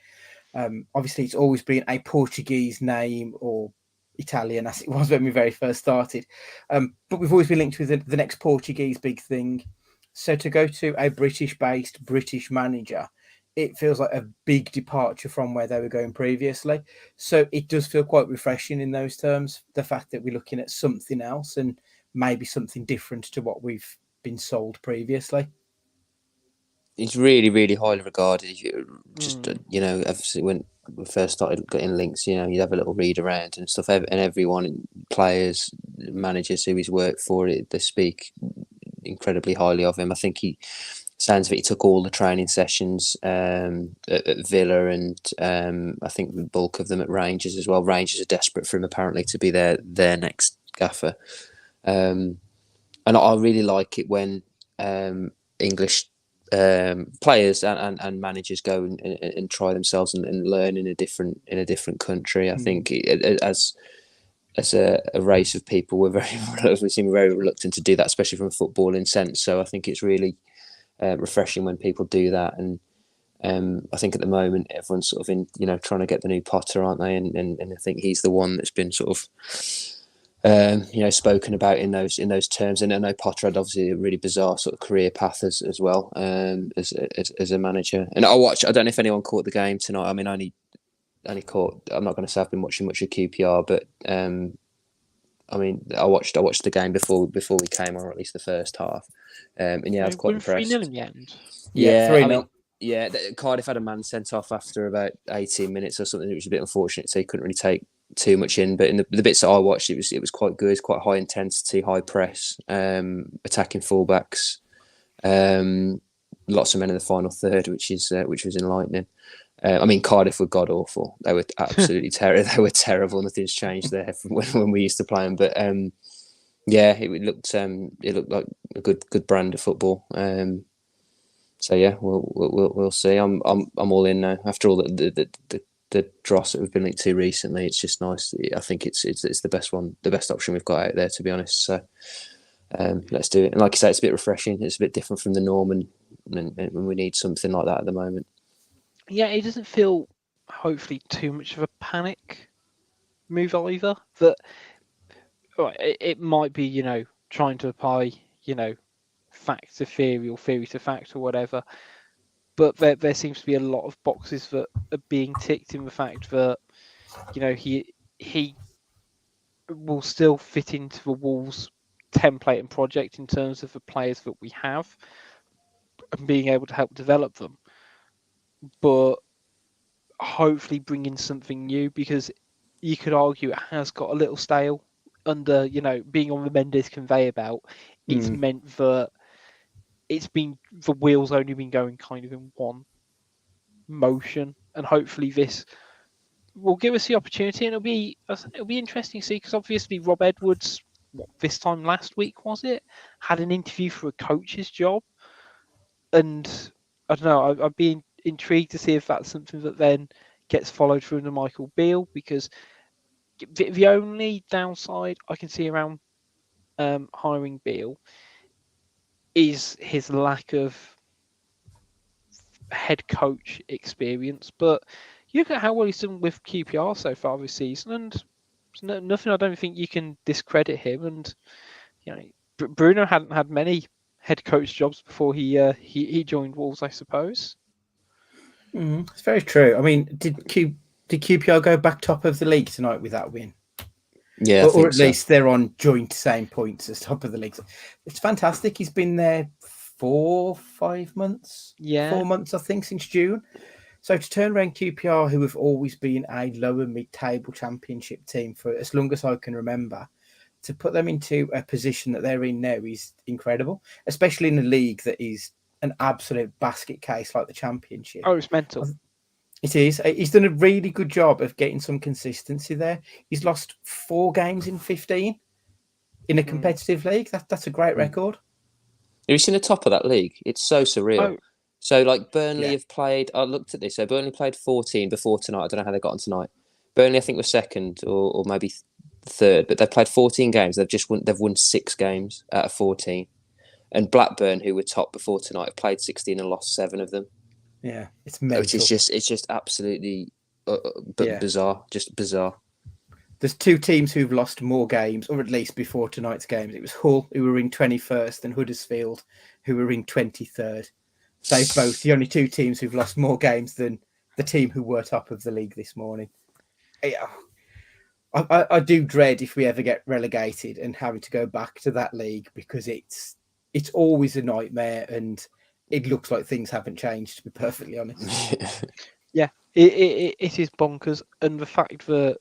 Obviously, it's always been a Portuguese name or Italian, as it was when we very first started. But we've always been linked with the next Portuguese big thing. So to go to a British-based British manager, it feels like a big departure from where they were going previously. So it does feel quite refreshing in those terms, the fact that we're looking at something else and maybe something different to what we've been sold previously. He's really, really highly regarded. Just obviously when we first started getting links, you'd have a little read around and stuff, and everyone, players, managers who he's worked for, they speak incredibly highly of him. I think sounds that he took all the training sessions at Villa, and I think the bulk of them at Rangers as well. Rangers are desperate for him apparently to be their next gaffer, and I really like it when English players and managers go and try themselves and learn in a different country. I think as a race of people, we seem very reluctant to do that, especially from a footballing sense. So I think it's really refreshing when people do that. And I think at the moment everyone's sort of in trying to get the new Potter, aren't they? And I think he's the one that's been sort of spoken about in those terms. And I know Potter had obviously a really bizarre sort of career path as well as a manager. And I don't know if anyone caught the game tonight. I mean, I only caught. I'm not going to say I've been watching much of QPR, but I mean, I watched the game before we came on, or at least the first half. And I was quite impressed. 3-0 in the end. Yeah, 3-0. Cardiff had a man sent off after about 18 minutes or something, which was a bit unfortunate. So he couldn't really take too much in. But in the bits that I watched, it was quite good. It's quite high intensity, high press, attacking fullbacks. Lots of men in the final third, which was enlightening. I mean, Cardiff were god awful. They were absolutely terrible. They were terrible. Nothing's changed there from when we used to play them. But it looked like a good brand of football. So yeah, we'll see. I'm all in now. After all the dross that we've been linked to recently, it's just nice. I think it's the best one, the best option we've got out there, to be honest. So let's do it. And like I say, it's a bit refreshing. It's a bit different from the norm, and we need something like that at the moment. Yeah, it doesn't feel, hopefully, too much of a panic move either. That it might be, trying to apply, fact to theory or theory to fact or whatever. But there seems to be a lot of boxes that are being ticked in the fact that, he will still fit into the Wolves template and project in terms of the players that we have and being able to help develop them. But hopefully bring in something new, because you could argue it has got a little stale under, being on the Mendes conveyor belt. It's meant that the wheels only been going kind of in one motion, and hopefully this will give us the opportunity, and it'll be interesting to see, because obviously Rob Edwards, this time last week was it, had an interview for a coach's job, and I don't know. I'd be intrigued to see if that's something that then gets followed through into Michael Beale, because the only downside I can see around hiring Beale is his lack of head coach experience. But you look at how well he's done with QPR so far this season, and there's nothing I don't think you can discredit him. And you know, Bruno hadn't had many head coach jobs before he joined Wolves, I suppose. It's very true. I mean, did QPR go back top of the league tonight with that win? Yeah, or at least they're on joint same points as top of the league. It's fantastic. He's been there 5 months. Yeah, 4 months, I think, since June. So to turn around QPR, who have always been a lower mid-table championship team for as long as I can remember, to put them into a position that they're in now is incredible, especially in a league that is an absolute basket case like the Championship. Oh, it's mental. It is. He's done a really good job of getting some consistency there. He's lost 4 games in 15 in a competitive league. That's a great record. Have you seen the top of that league? It's so surreal. Oh. So, like, Burnley have played... I looked at this. So, Burnley played 14 before tonight. I don't know how they got on tonight. Burnley, I think, was second or maybe third. But they've played 14 games. They've won 6 games out of 14. And Blackburn, who were top before tonight, have played 16 and lost 7 of them. Yeah, it's mental. Which is just absolutely bizarre. Just bizarre. There's 2 teams who've lost more games, or at least before tonight's games. It was Hull, who were in 21st, and Huddersfield, who were in 23rd. They're both the only 2 teams who've lost more games than the team who were top of the league this morning. Yeah, I do dread if we ever get relegated and having to go back to that league, because it's always a nightmare, and it looks like things haven't changed, to be perfectly honest. Yeah, it is bonkers, and the fact that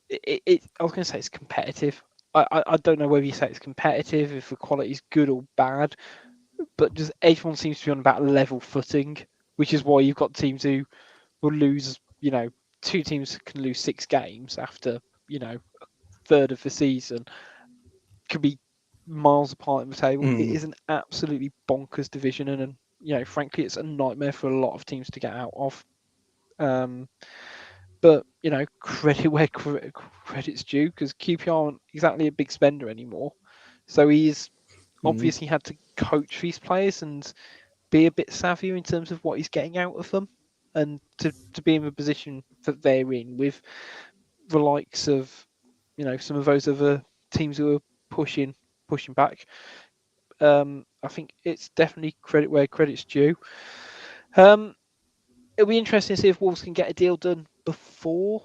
I was going to say it's competitive. I don't know whether you say it's competitive, if the quality is good or bad, but just everyone seems to be on about level footing, which is why you've got teams who will lose. 2 teams can lose 6 games after a third of the season. Could be miles apart in the table. It is an absolutely bonkers division, and frankly, it's a nightmare for a lot of teams to get out of. But credit where credit's due, because QPR aren't exactly a big spender anymore. So he's obviously had to coach these players and be a bit savvier in terms of what he's getting out of them, and to be in the position that they're in with the likes of some of those other teams who are pushing back. I think it's definitely credit where credit's due. It'll be interesting to see if Wolves can get a deal done before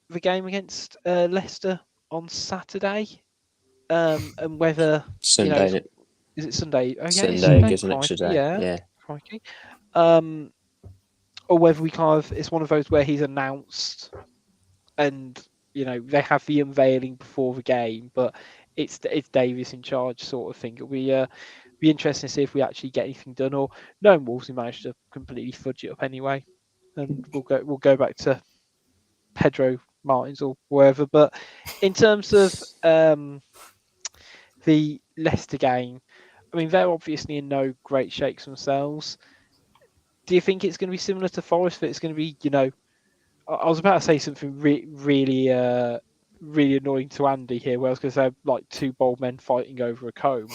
the game against Leicester on Saturday, and whether Sunday, is it Sunday? Oh, yeah, Sunday gives an extra day. Yeah. Crikey. Or whether it's one of those where he's announced and they have the unveiling before the game, but it's Davies in charge sort of thing. It'll be interesting to see if we actually get anything done, or knowing Wolves, we managed to completely fudge it up anyway, and we'll go back to Pedro Martins or wherever. But in terms of the Leicester game, I mean, they're obviously in no great shakes themselves. Do you think it's going to be similar to Forest? That it's going to be, I was about to say something really annoying to Andy here, where I was going to say like 2 bald men fighting over a comb.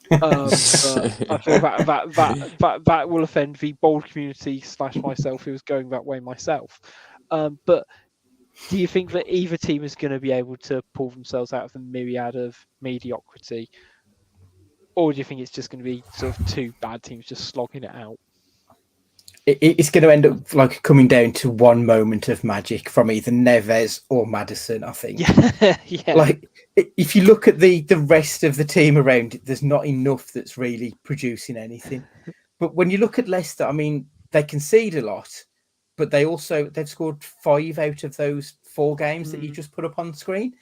But I feel that will offend the bold community / myself, who was going that way myself. But do you think that either team is going to be able to pull themselves out of the myriad of mediocrity, or do you think it's just going to be sort of 2 bad teams just slogging it out? It's going to end up like coming down to one moment of magic from either Neves or Maddison, I think. Yeah. Like, if you look at the rest of the team around it, there's not enough that's really producing anything. But when you look at Leicester, I mean, they concede a lot, but they've scored 5 out of those 4 games that you just put up on screen.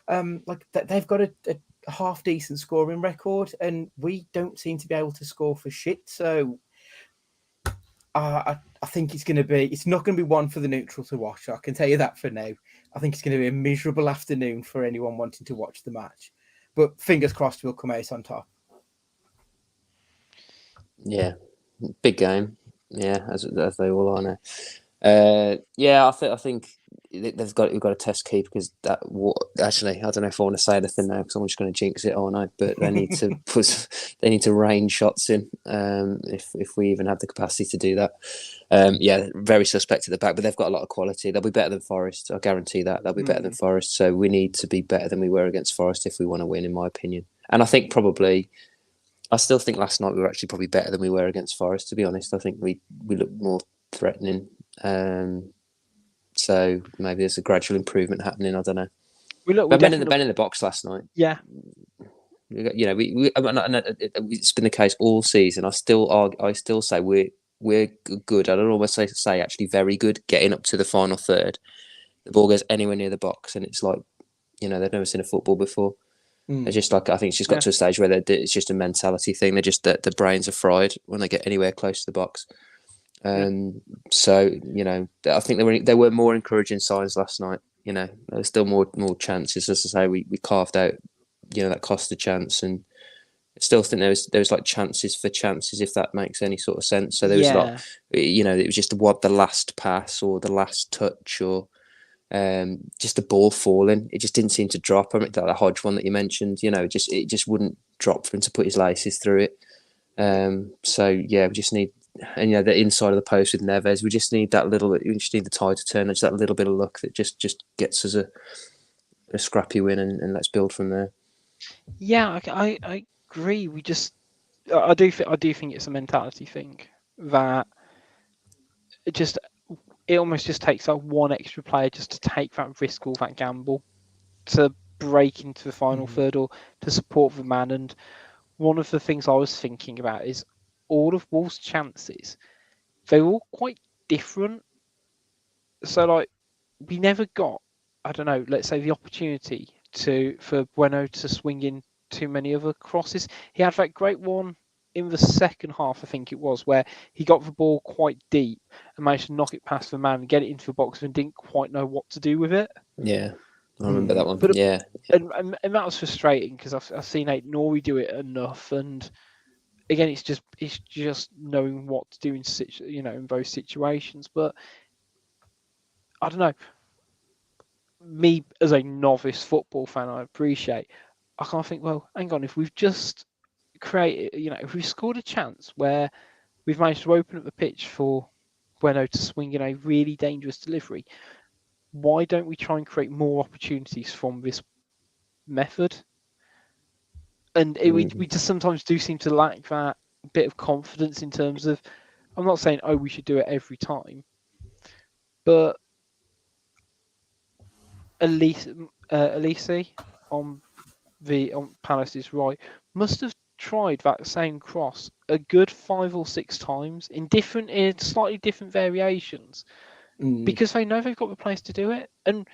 They've got a half decent scoring record, and we don't seem to be able to score for shit. So I I think it's not going to be one for the neutral to watch. I can tell you that for now. I think it's going to be a miserable afternoon for anyone wanting to watch the match. But fingers crossed we'll come out on top. Yeah, big game. Yeah, as they all are now. I think we've got to test keep because actually I don't know if I want to say anything now because I'm just going to jinx it or no. But they need to rain shots in if we even have the capacity to do that. Very suspect at the back, but they've got a lot of quality. They'll be better than Forest. I guarantee that they'll be better than Forest. So we need to be better than we were against Forest if we want to win, in my opinion. And I think I still think last night we were actually probably better than we were against Forest. To be honest, I think we looked more threatening. So maybe there's a gradual improvement happening. I don't know. Men in the box last night. Yeah. It's been the case all season. I still say we're good. I'd almost say actually very good getting up to the final third. The ball goes anywhere near the box, and it's like they've never seen a football before. They're just I think it's just got to a stage where it's just a mentality thing. They're just the brains are fried when they get anywhere close to the box. So I think there were more encouraging signs last night. There were still more chances. As I say, we carved out that Costa chance, and I still think there was like chances for chances, if that makes any sort of sense. So there was it was just the last pass or the last touch or just the ball falling. It just didn't seem to drop. I mean, that Hodge one that you mentioned, it just wouldn't drop for him to put his laces through it. We just need, and the inside of the post with Neves, we just need that little bit. We just need the tide to turn. Just that little bit of luck that just gets us a scrappy win, and let's build from there. Yeah, I agree. I do think it's a mentality thing that it almost just takes like one extra player just to take that risk or that gamble to break into the final third or to support the man. And one of the things I was thinking about is all of Wolves' chances. They're all quite different. So like we never got, I don't know, let's say the opportunity for Bueno to swing in too many other crosses. He had that great one in the second half, I think it was, where he got the ball quite deep and managed to knock it past the man, get it into the box, and didn't quite know what to do with it. Yeah, I remember that one. But, yeah, and that was frustrating because I've seen Aït-Nouri do it enough, and again, it's just knowing what to do in both situations. But I don't know. Me as a novice football fan, I can't think, well, hang on, if we've just created, if we've scored a chance where we've managed to open up the pitch for Bueno to swing in a really dangerous delivery, why don't we try and create more opportunities from this method? And we just sometimes do seem to lack that bit of confidence in terms of, I'm not saying, we should do it every time, but Elise on Palace's right must have tried that same cross a good 5 or 6 times in slightly different variations because they know they've got the players to do it, and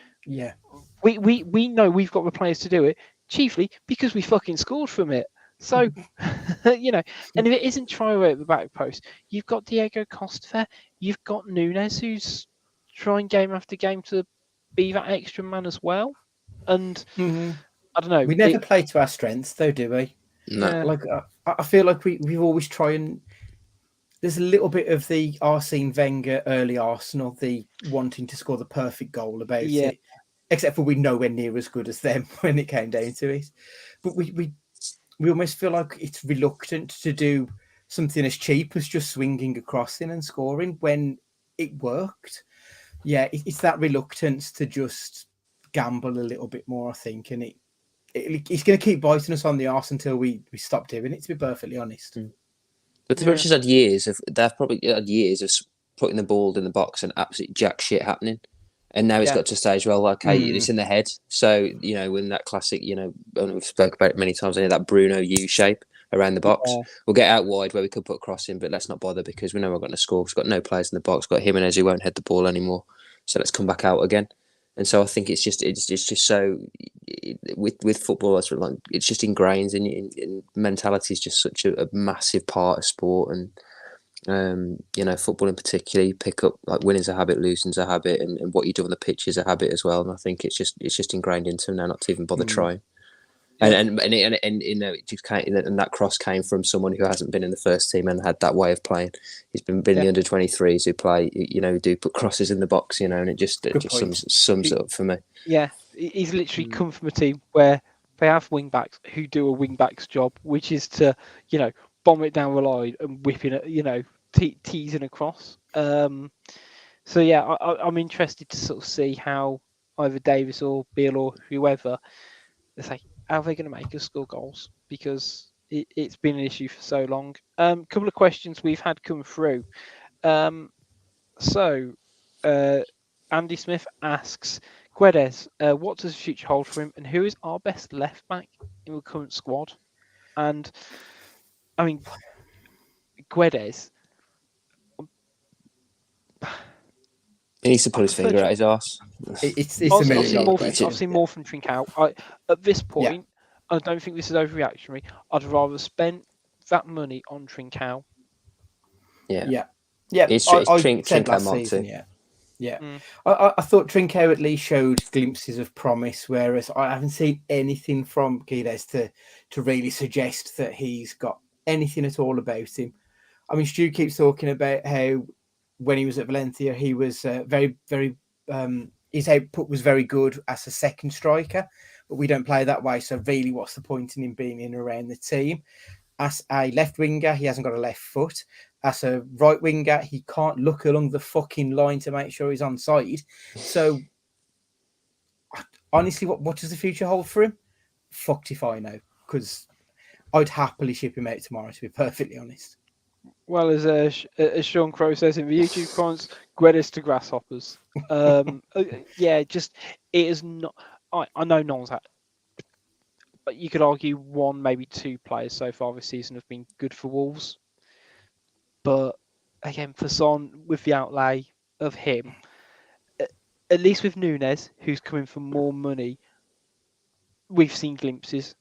we know we've got the players to do it chiefly because we fucking scored from it. So and if it isn't Traoré at the back post, you've got Diego Costa there, you've got Nunes who's trying game after game to be that extra man as well, and I don't know. We never play to our strengths, though, do we? No. Like I feel like we've always try and. There's a little bit of the Arsene Wenger early Arsenal, the wanting to score the perfect goal about it. Except for we're nowhere near as good as them when it came down to it. But we almost feel like it's reluctant to do something as cheap as just swinging a crossing and scoring when it worked. Yeah, it's that reluctance to just gamble a little bit more, I think, and it's going to keep biting us on the arse until we stop doing it, to be perfectly honest. But the British they've probably had years of putting the ball in the box and absolutely jack shit happening. And now it's got to a stage where, it's in the head. So, when that classic, we've spoke about it many times, that Bruno U shape around the box. Yeah. We'll get out wide where we could put a cross in, but let's not bother because we know we're going to score. We've got no players in the box. We've got Jimenez who won't head the ball anymore. So let's come back out again. And so I think it's just so with football, it's just ingrained in mentality is just such a massive part of sport, and Football in particular, you pick up like winning's a habit, losing's a habit, and what you do on the pitch is a habit as well. And I think it's just ingrained into him now not to even bother trying. And it just came, and that cross came from someone who hasn't been in the first team and had that way of playing. He's been in the under-23s who play, who do put crosses in the box, and it just sums it up for me. Yeah, he's literally come from a team where they have wing backs who do a wing back's job, which is to bomb it down the line and whipping it, teasing across. So yeah, I'm interested to sort of see how either Davis or Beale or whoever, it's like, how are they going to make us score goals? Because it's been an issue for so long. Couple of questions we've had come through. Andy Smith asks, Guedes, what does the future hold for him, and who is our best left back in the current squad? And I mean, Guedes. He needs to put his finger at his arse. It's a million question. I've seen more from Trincao. At this point, I don't think this is overreactionary. I'd rather spend that money on Trincao. Yeah. It's Trincao Mark too. Yeah. I thought Trincao at least showed glimpses of promise, whereas I haven't seen anything from Guedes to really suggest that he's got anything at all about him. I mean, Stu keeps talking about how when he was at Valencia, he was very, very. His output was very good as a second striker, but we don't play that way. So really, what's the point in him being in and around the team? As a left winger, he hasn't got a left foot. As a right winger, he can't look along the fucking line to make sure he's onside. So honestly, what does the future hold for him? Fucked if I know, because I'd happily ship him out tomorrow, to be perfectly honest. Well, as Sean Crow says in the YouTube comments, Guedes to grasshoppers. It is not. I know no one's had, but you could argue one, maybe two players so far this season have been good for Wolves. But again, for Son, with the outlay of him, at least with Núñez, who's coming for more money, we've seen glimpses.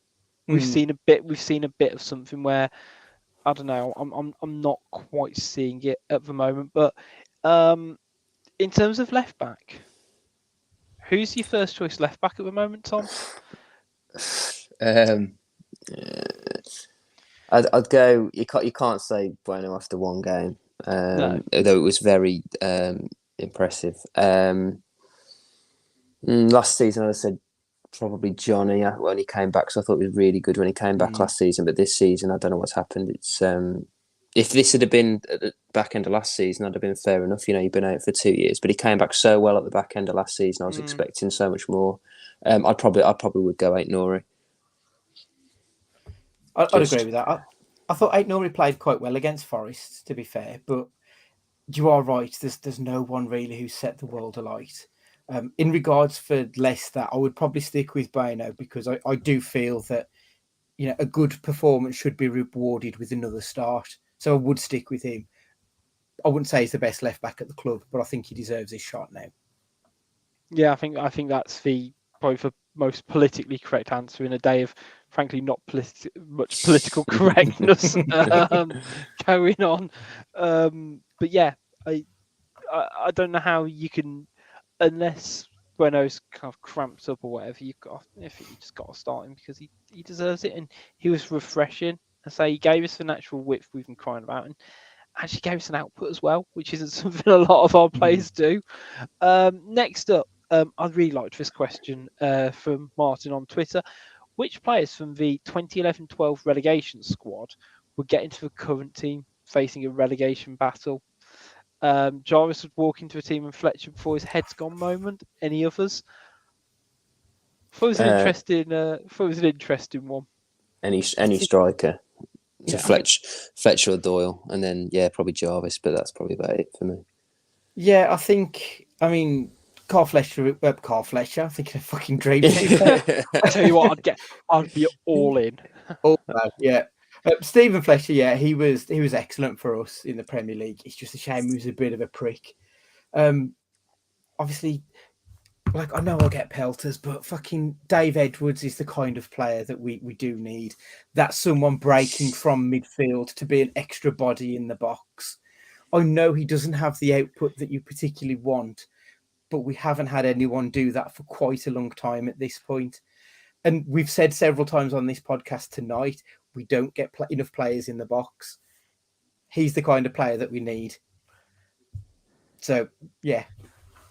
We've seen a bit. We've seen a bit of something where, I don't know. I'm not quite seeing it at the moment. But in terms of left back, who's your first choice left back at the moment, Tom? I'd go. You can't say Bueno after one game, No. Although it was very impressive. Last season, I'd have said probably Johnny when he came back. So I thought it was really good when he came back last season. But this season, I don't know what's happened. It's if this had been at the back end of last season, I'd have been fair enough. You've been out for 2 years, but he came back so well at the back end of last season. I was expecting so much more. I probably would go Ait-Nouri. I'd agree with that. I thought Ait-Nouri played quite well against Forest, to be fair, but you are right. There's no one really who set the world alight. In regards for Leicester, I would probably stick with Bueno because I do feel that a good performance should be rewarded with another start. So I would stick with him. I wouldn't say he's the best left back at the club, but I think he deserves his shot now. Yeah, I think that's probably the most politically correct answer in a day of, frankly, not much political correctness going on. But yeah, I don't know how you can, unless Bueno's kind of cramped up or whatever. You just got to start him because he deserves it, and he was refreshing. I say he gave us the natural width we've been crying about, and actually gave us an output as well, which isn't something a lot of our players do. Next up, I really liked this question from Martin on Twitter. Which players from the 2011-12 relegation squad would get into the current team facing a relegation battle? Jarvis would walk into a team and Fletcher before his head's gone moment. Any others? Thought it was an interesting one. Any striker. So Fletcher or Doyle, and then probably Jarvis, but that's probably about it for me. Yeah, I mean, Carl Fletcher. I'm thinking of fucking dream. I tell you what, I'd be all in. Stephen Fletcher, he was excellent for us in the Premier League. It's just a shame he was a bit of a prick. Obviously, I know I'll get pelters, but fucking Dave Edwards is the kind of player that we do need. That's someone breaking from midfield to be an extra body in the box. I know he doesn't have the output that you particularly want, but we haven't had anyone do that for quite a long time at this point. And we've said several times on this podcast tonight, we don't get enough players in the box. He's the kind of player that we need. So, yeah,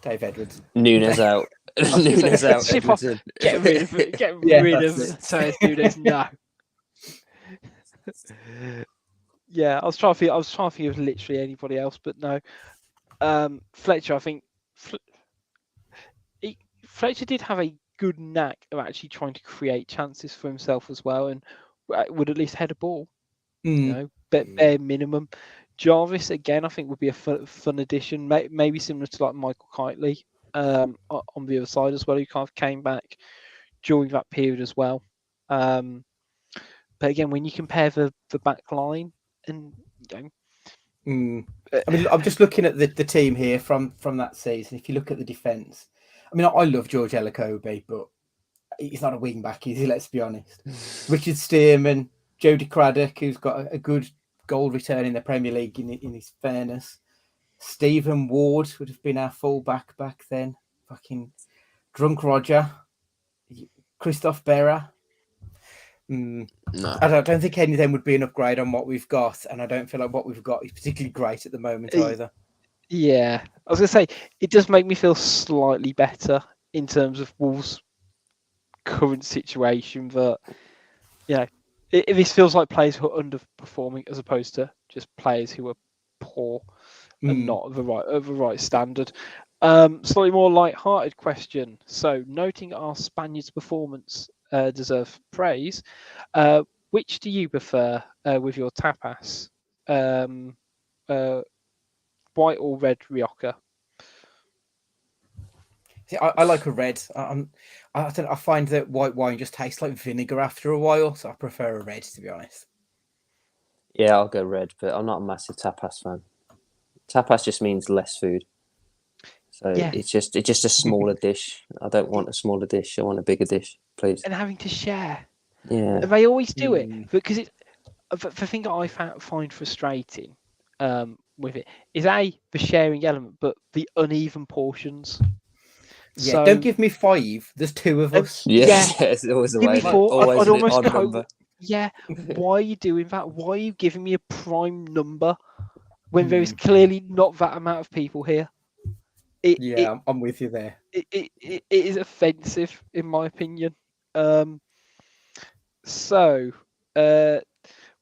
Dave Edwards. Nunes out. Nunes out. Ship off. Edwardson. Get rid of Yeah, rid of that's Matthias Nunes now. Yeah, I was trying to think of literally anybody else, but no. Fletcher, I think Fletcher did have a good knack of actually trying to create chances for himself as well, and would at least head a ball. You know, bare minimum. Jarvis again, I think would be a fun addition, maybe similar to like Michael Kitely on the other side as well, who kind of came back during that period as well. But again, when you compare the back line, and you know, I mean, I'm just looking at the team here from that season. If you look at the defence, I mean, I love George Elokobi, but he's not a wing back, is he? Let's be honest. Richard Stearman, Jody Craddock, who's got a good goal return in the Premier League in his fairness. Stephen Ward would have been our full-back back then. Fucking Drunk Roger. Christoph Berra. No. I don't think any of them would be an upgrade on what we've got, and I don't feel like what we've got is particularly great at the moment either. Yeah, I was going to say, it does make me feel slightly better in terms of Wolves' current situation, but you know, this feels like players who are underperforming as opposed to just players who are poor and not of the right standard. Slightly more light-hearted question. So, noting our Spaniards' performance deserve praise, which do you prefer with your tapas? White or red Rioja? See, I like a red. I find that white wine just tastes like vinegar after a while, so I prefer a red, to be honest. Yeah, I'll go red, but I'm not a massive tapas fan. Tapas just means less food. So it's just a smaller dish. I don't want a smaller dish. I want a bigger dish, please. And having to share. Yeah. And they always do it because the thing that I find frustrating with it is the sharing element, but the uneven portions. Yeah, so, don't give me 5. There's 2 of us. Yeah, it's always the give way. me 4. Always I'd almost go. number. Yeah, why are you doing that? Why are you giving me a prime number when there is clearly not that amount of people here? I'm with you there. It is offensive, in my opinion. So,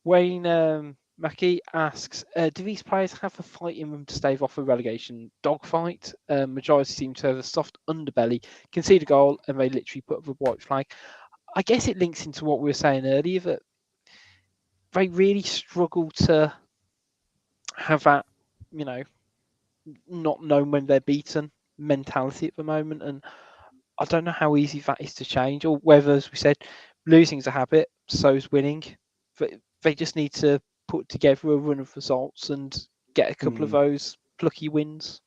Wayne Mackey asks, do these players have the fight in them to stave off a relegation dogfight? Majority seem to have a soft underbelly, concede a goal, and they literally put up a white flag. I guess it links into what we were saying earlier, that they really struggle to have that, you know, not knowing when they're beaten mentality at the moment. And I don't know how easy that is to change, or whether, as we said, losing is a habit, so is winning. They just need to put together a run of results and get a couple of those plucky wins.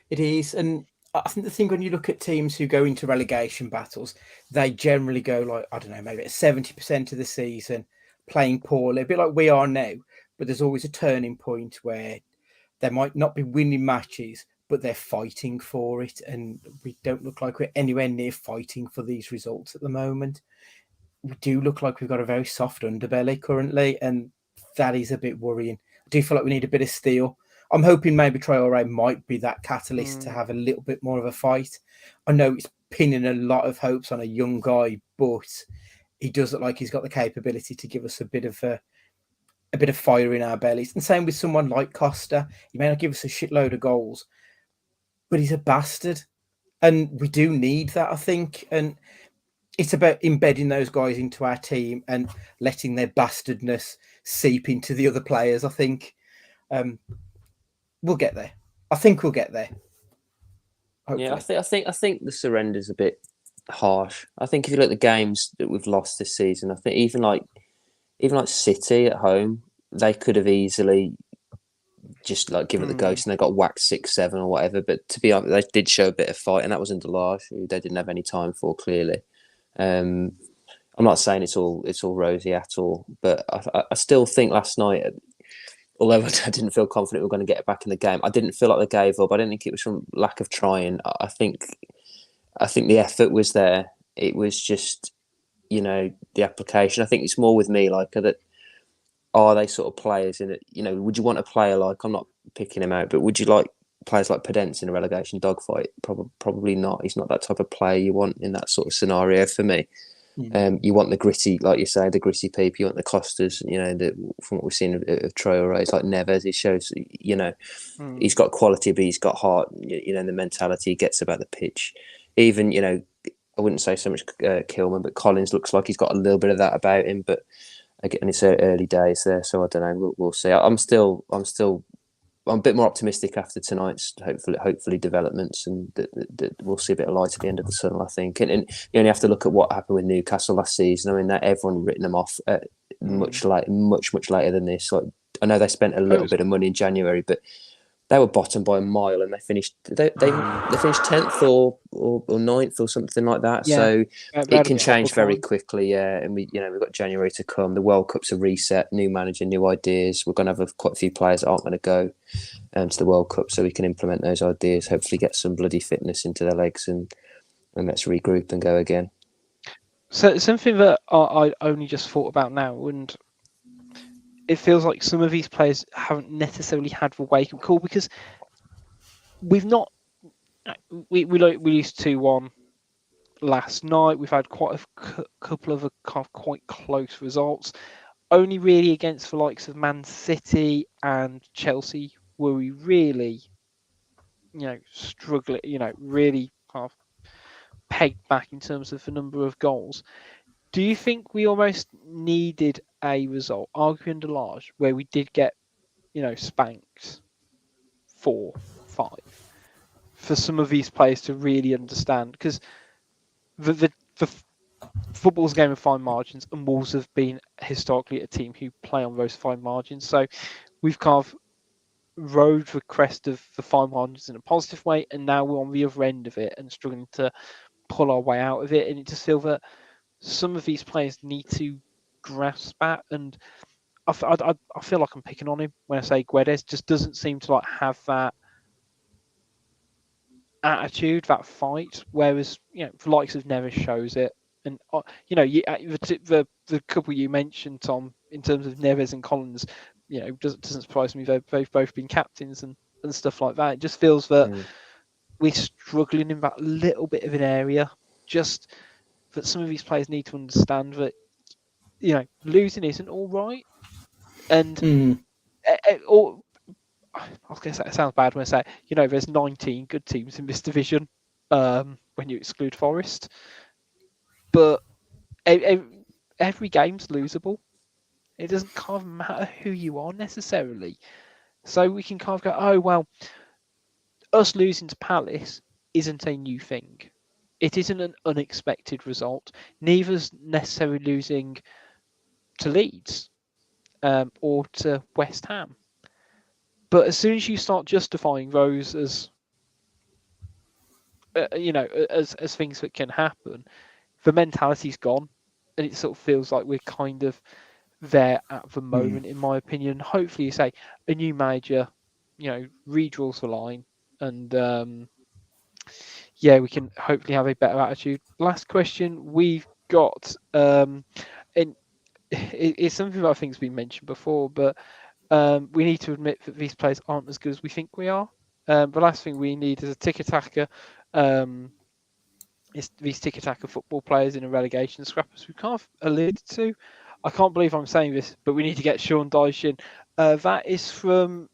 It is. And I think the thing, when you look at teams who go into relegation battles, they generally go like, I don't know, maybe at 70% of the season playing poorly, a bit like we are now, but there's always a turning point where they might not be winning matches, but they're fighting for it. And we don't look like we're anywhere near fighting for these results at the moment. We do look like we've got a very soft underbelly currently, and that is a bit worrying. I do feel like we need a bit of steel. I'm hoping maybe Traoré might be that catalyst to have a little bit more of a fight. I know it's pinning a lot of hopes on a young guy, but he does look like he's got the capability to give us a bit of fire in our bellies. And same with someone like Costa. He may not give us a shitload of goals, but he's a bastard. And we do need that, I think. And it's about embedding those guys into our team and letting their bastardness seep into the other players, I think. We'll get there. I think we'll get there. Hopefully. Yeah, I think the surrender's a bit harsh. I think if you look at the games that we've lost this season, I think even like City at home, they could have easily just like given it the ghost and they got whacked 6-7 or whatever. But to be honest, they did show a bit of fight, and that was under Lage, who they didn't have any time for, clearly. I'm not saying it's all rosy at all, but I still think last night although I didn't feel confident we were going to get back in the game. I didn't feel like they gave up. I didn't think it was from lack of trying. I think the effort was there. It was just, the application. I think it's more with me, like, that are they sort of players in it? Would you want a player like, I'm not picking him out, but would you like players like Podence in a relegation dogfight? Probably not. He's not that type of player you want in that sort of scenario for me. You want the gritty, like you say, the gritty people. You want the Costas, from what we've seen of Traore. It's like Neves. He shows, he's got quality, but he's got heart. The mentality he gets about the pitch. Even, I wouldn't say so much Kilman, but Collins looks like he's got a little bit of that about him. But again, it's early days there, so I don't know. We'll see. I'm a bit more optimistic after tonight's hopefully developments, and that we'll see a bit of light at the end of the tunnel, I think. And you only have to look at what happened with Newcastle last season. I mean, that everyone written them off much later than this. Like, I know they spent a little bit of money in January, but they were bottom by a mile, and they finished 10th or 9th or something like that. Yeah, so it can change very quickly. Yeah, and we've got January to come. The World Cup's a reset, new manager, new ideas. We're going to have quite a few players that aren't going to go to the World Cup, so we can implement those ideas. Hopefully, get some bloody fitness into their legs, and let's regroup and go again. So something that I only just thought about now, and it feels like some of these players haven't necessarily had the wake-up call, because we've not. We lose 2-1 last night. We've had quite a couple of quite close results. Only really against the likes of Man City and Chelsea were we really, struggling. Really kind of pegged back in terms of the number of goals. Do you think we almost needed a result, arguably under Large, where we did get, spanked 4-5, for some of these players to really understand? Because the football's a game of fine margins, and Wolves have been historically a team who play on those fine margins. So we've kind of rode the crest of the fine margins in a positive way, and now we're on the other end of it and struggling to pull our way out of it. And it just feels that some of these players need to grasp that, and I feel like I'm picking on him when I say Guedes just doesn't seem to have that attitude, that fight. Whereas the likes of Neves shows it, and the couple you mentioned, Tom, in terms of Neves and Collins, doesn't surprise me. They've both been captains and stuff like that. It just feels that we're struggling in that little bit of an area. Just that some of these players need to understand that losing isn't all right, and or I was going to say, it sounds bad when I say there's 19 good teams in this division when you exclude Forest, but every game's losable. It doesn't kind of matter who you are necessarily, so we can kind of go, oh well, us losing to Palace isn't a new thing. It isn't an unexpected result. Neither's necessarily losing to Leeds or to West Ham. But as soon as you start justifying those as as things that can happen, the mentality's gone, and it sort of feels like we're kind of there at the moment, in my opinion. Hopefully, you say a new manager, redraws the line, and we can hopefully have a better attitude. Last question we've got, and it's something that I think has been mentioned before, but we need to admit that these players aren't as good as we think we are. The last thing we need is a tiki-taka. It's these tiki-taka football players in a relegation scrap, as we kind of alluded to. I can't believe I'm saying this, but we need to get Sean Dyche in. That is from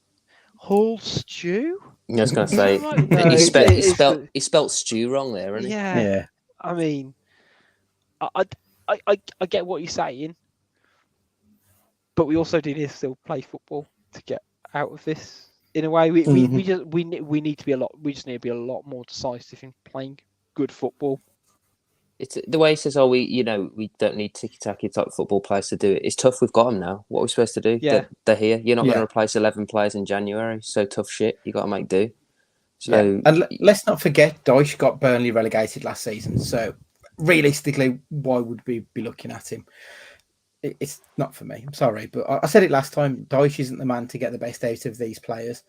Hull Stew. I was going to say, No, he spelled stew wrong there, isn't he? Yeah. I mean, I get what you're saying, but we also do need to still play football to get out of this. In a way, we need to be we just need to be a lot more decisive in playing good football. It's the way he says, "Oh, we don't need tiki-taka type football players to do it." It's tough. We've got them now. What are we supposed to do? Yeah. They're here. You're not going to replace 11 players in January. So tough shit. You got to make do. So, and let's not forget, Dyche got Burnley relegated last season. So realistically, why would we be looking at him? it's not for me. I'm sorry, but I said it last time. Dyche isn't the man to get the best out of these players.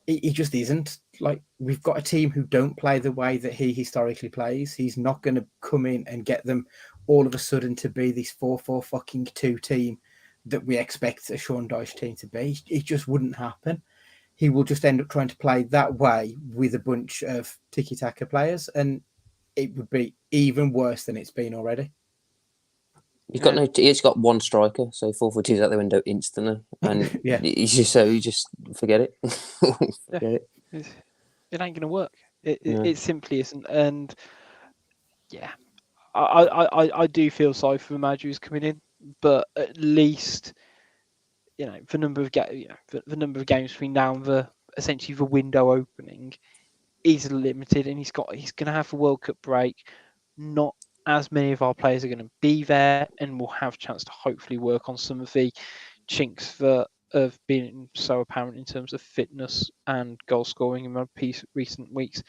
He just isn't. Like, we've got a team who don't play the way that he historically plays. He's not going to come in and get them all of a sudden to be this 4-4-2 team that we expect a Sean Dyche team to be. It just wouldn't happen. He will just end up trying to play that way with a bunch of tiki-taka players, and it would be even worse than it's been already. He's got one striker, so 4-4-2 is out the window instantly, and Yeah. you just forget it. Forget it. It ain't gonna work. No. It simply isn't. And yeah, I do feel sorry for the manager who's coming in, but at least the number of the number of games between now and essentially the window opening is limited, and he's gonna have a World Cup break. Not as many of our players are going to be there, and we'll have a chance to hopefully work on some of the chinks that have been so apparent in terms of fitness and goal scoring in recent weeks.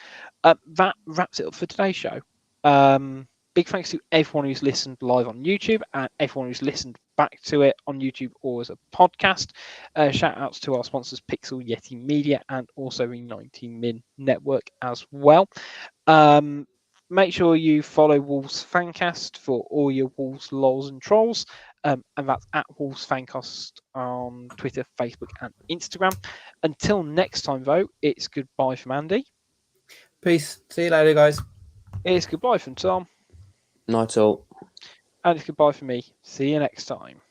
That wraps it up for today's show. Big thanks to everyone who's listened live on YouTube and everyone who's listened back to it on YouTube or as a podcast. Shout outs to our sponsors Pixel, Yeti Media, and also the 19min Network as well. Make sure you follow Wolves Fancast for all your Wolves lols and trolls. And that's at Wolves Fancast on Twitter, Facebook, and Instagram. Until next time, though, it's goodbye from Andy. Peace. See you later, guys. It's goodbye from Tom. Night all. And it's goodbye from me. See you next time.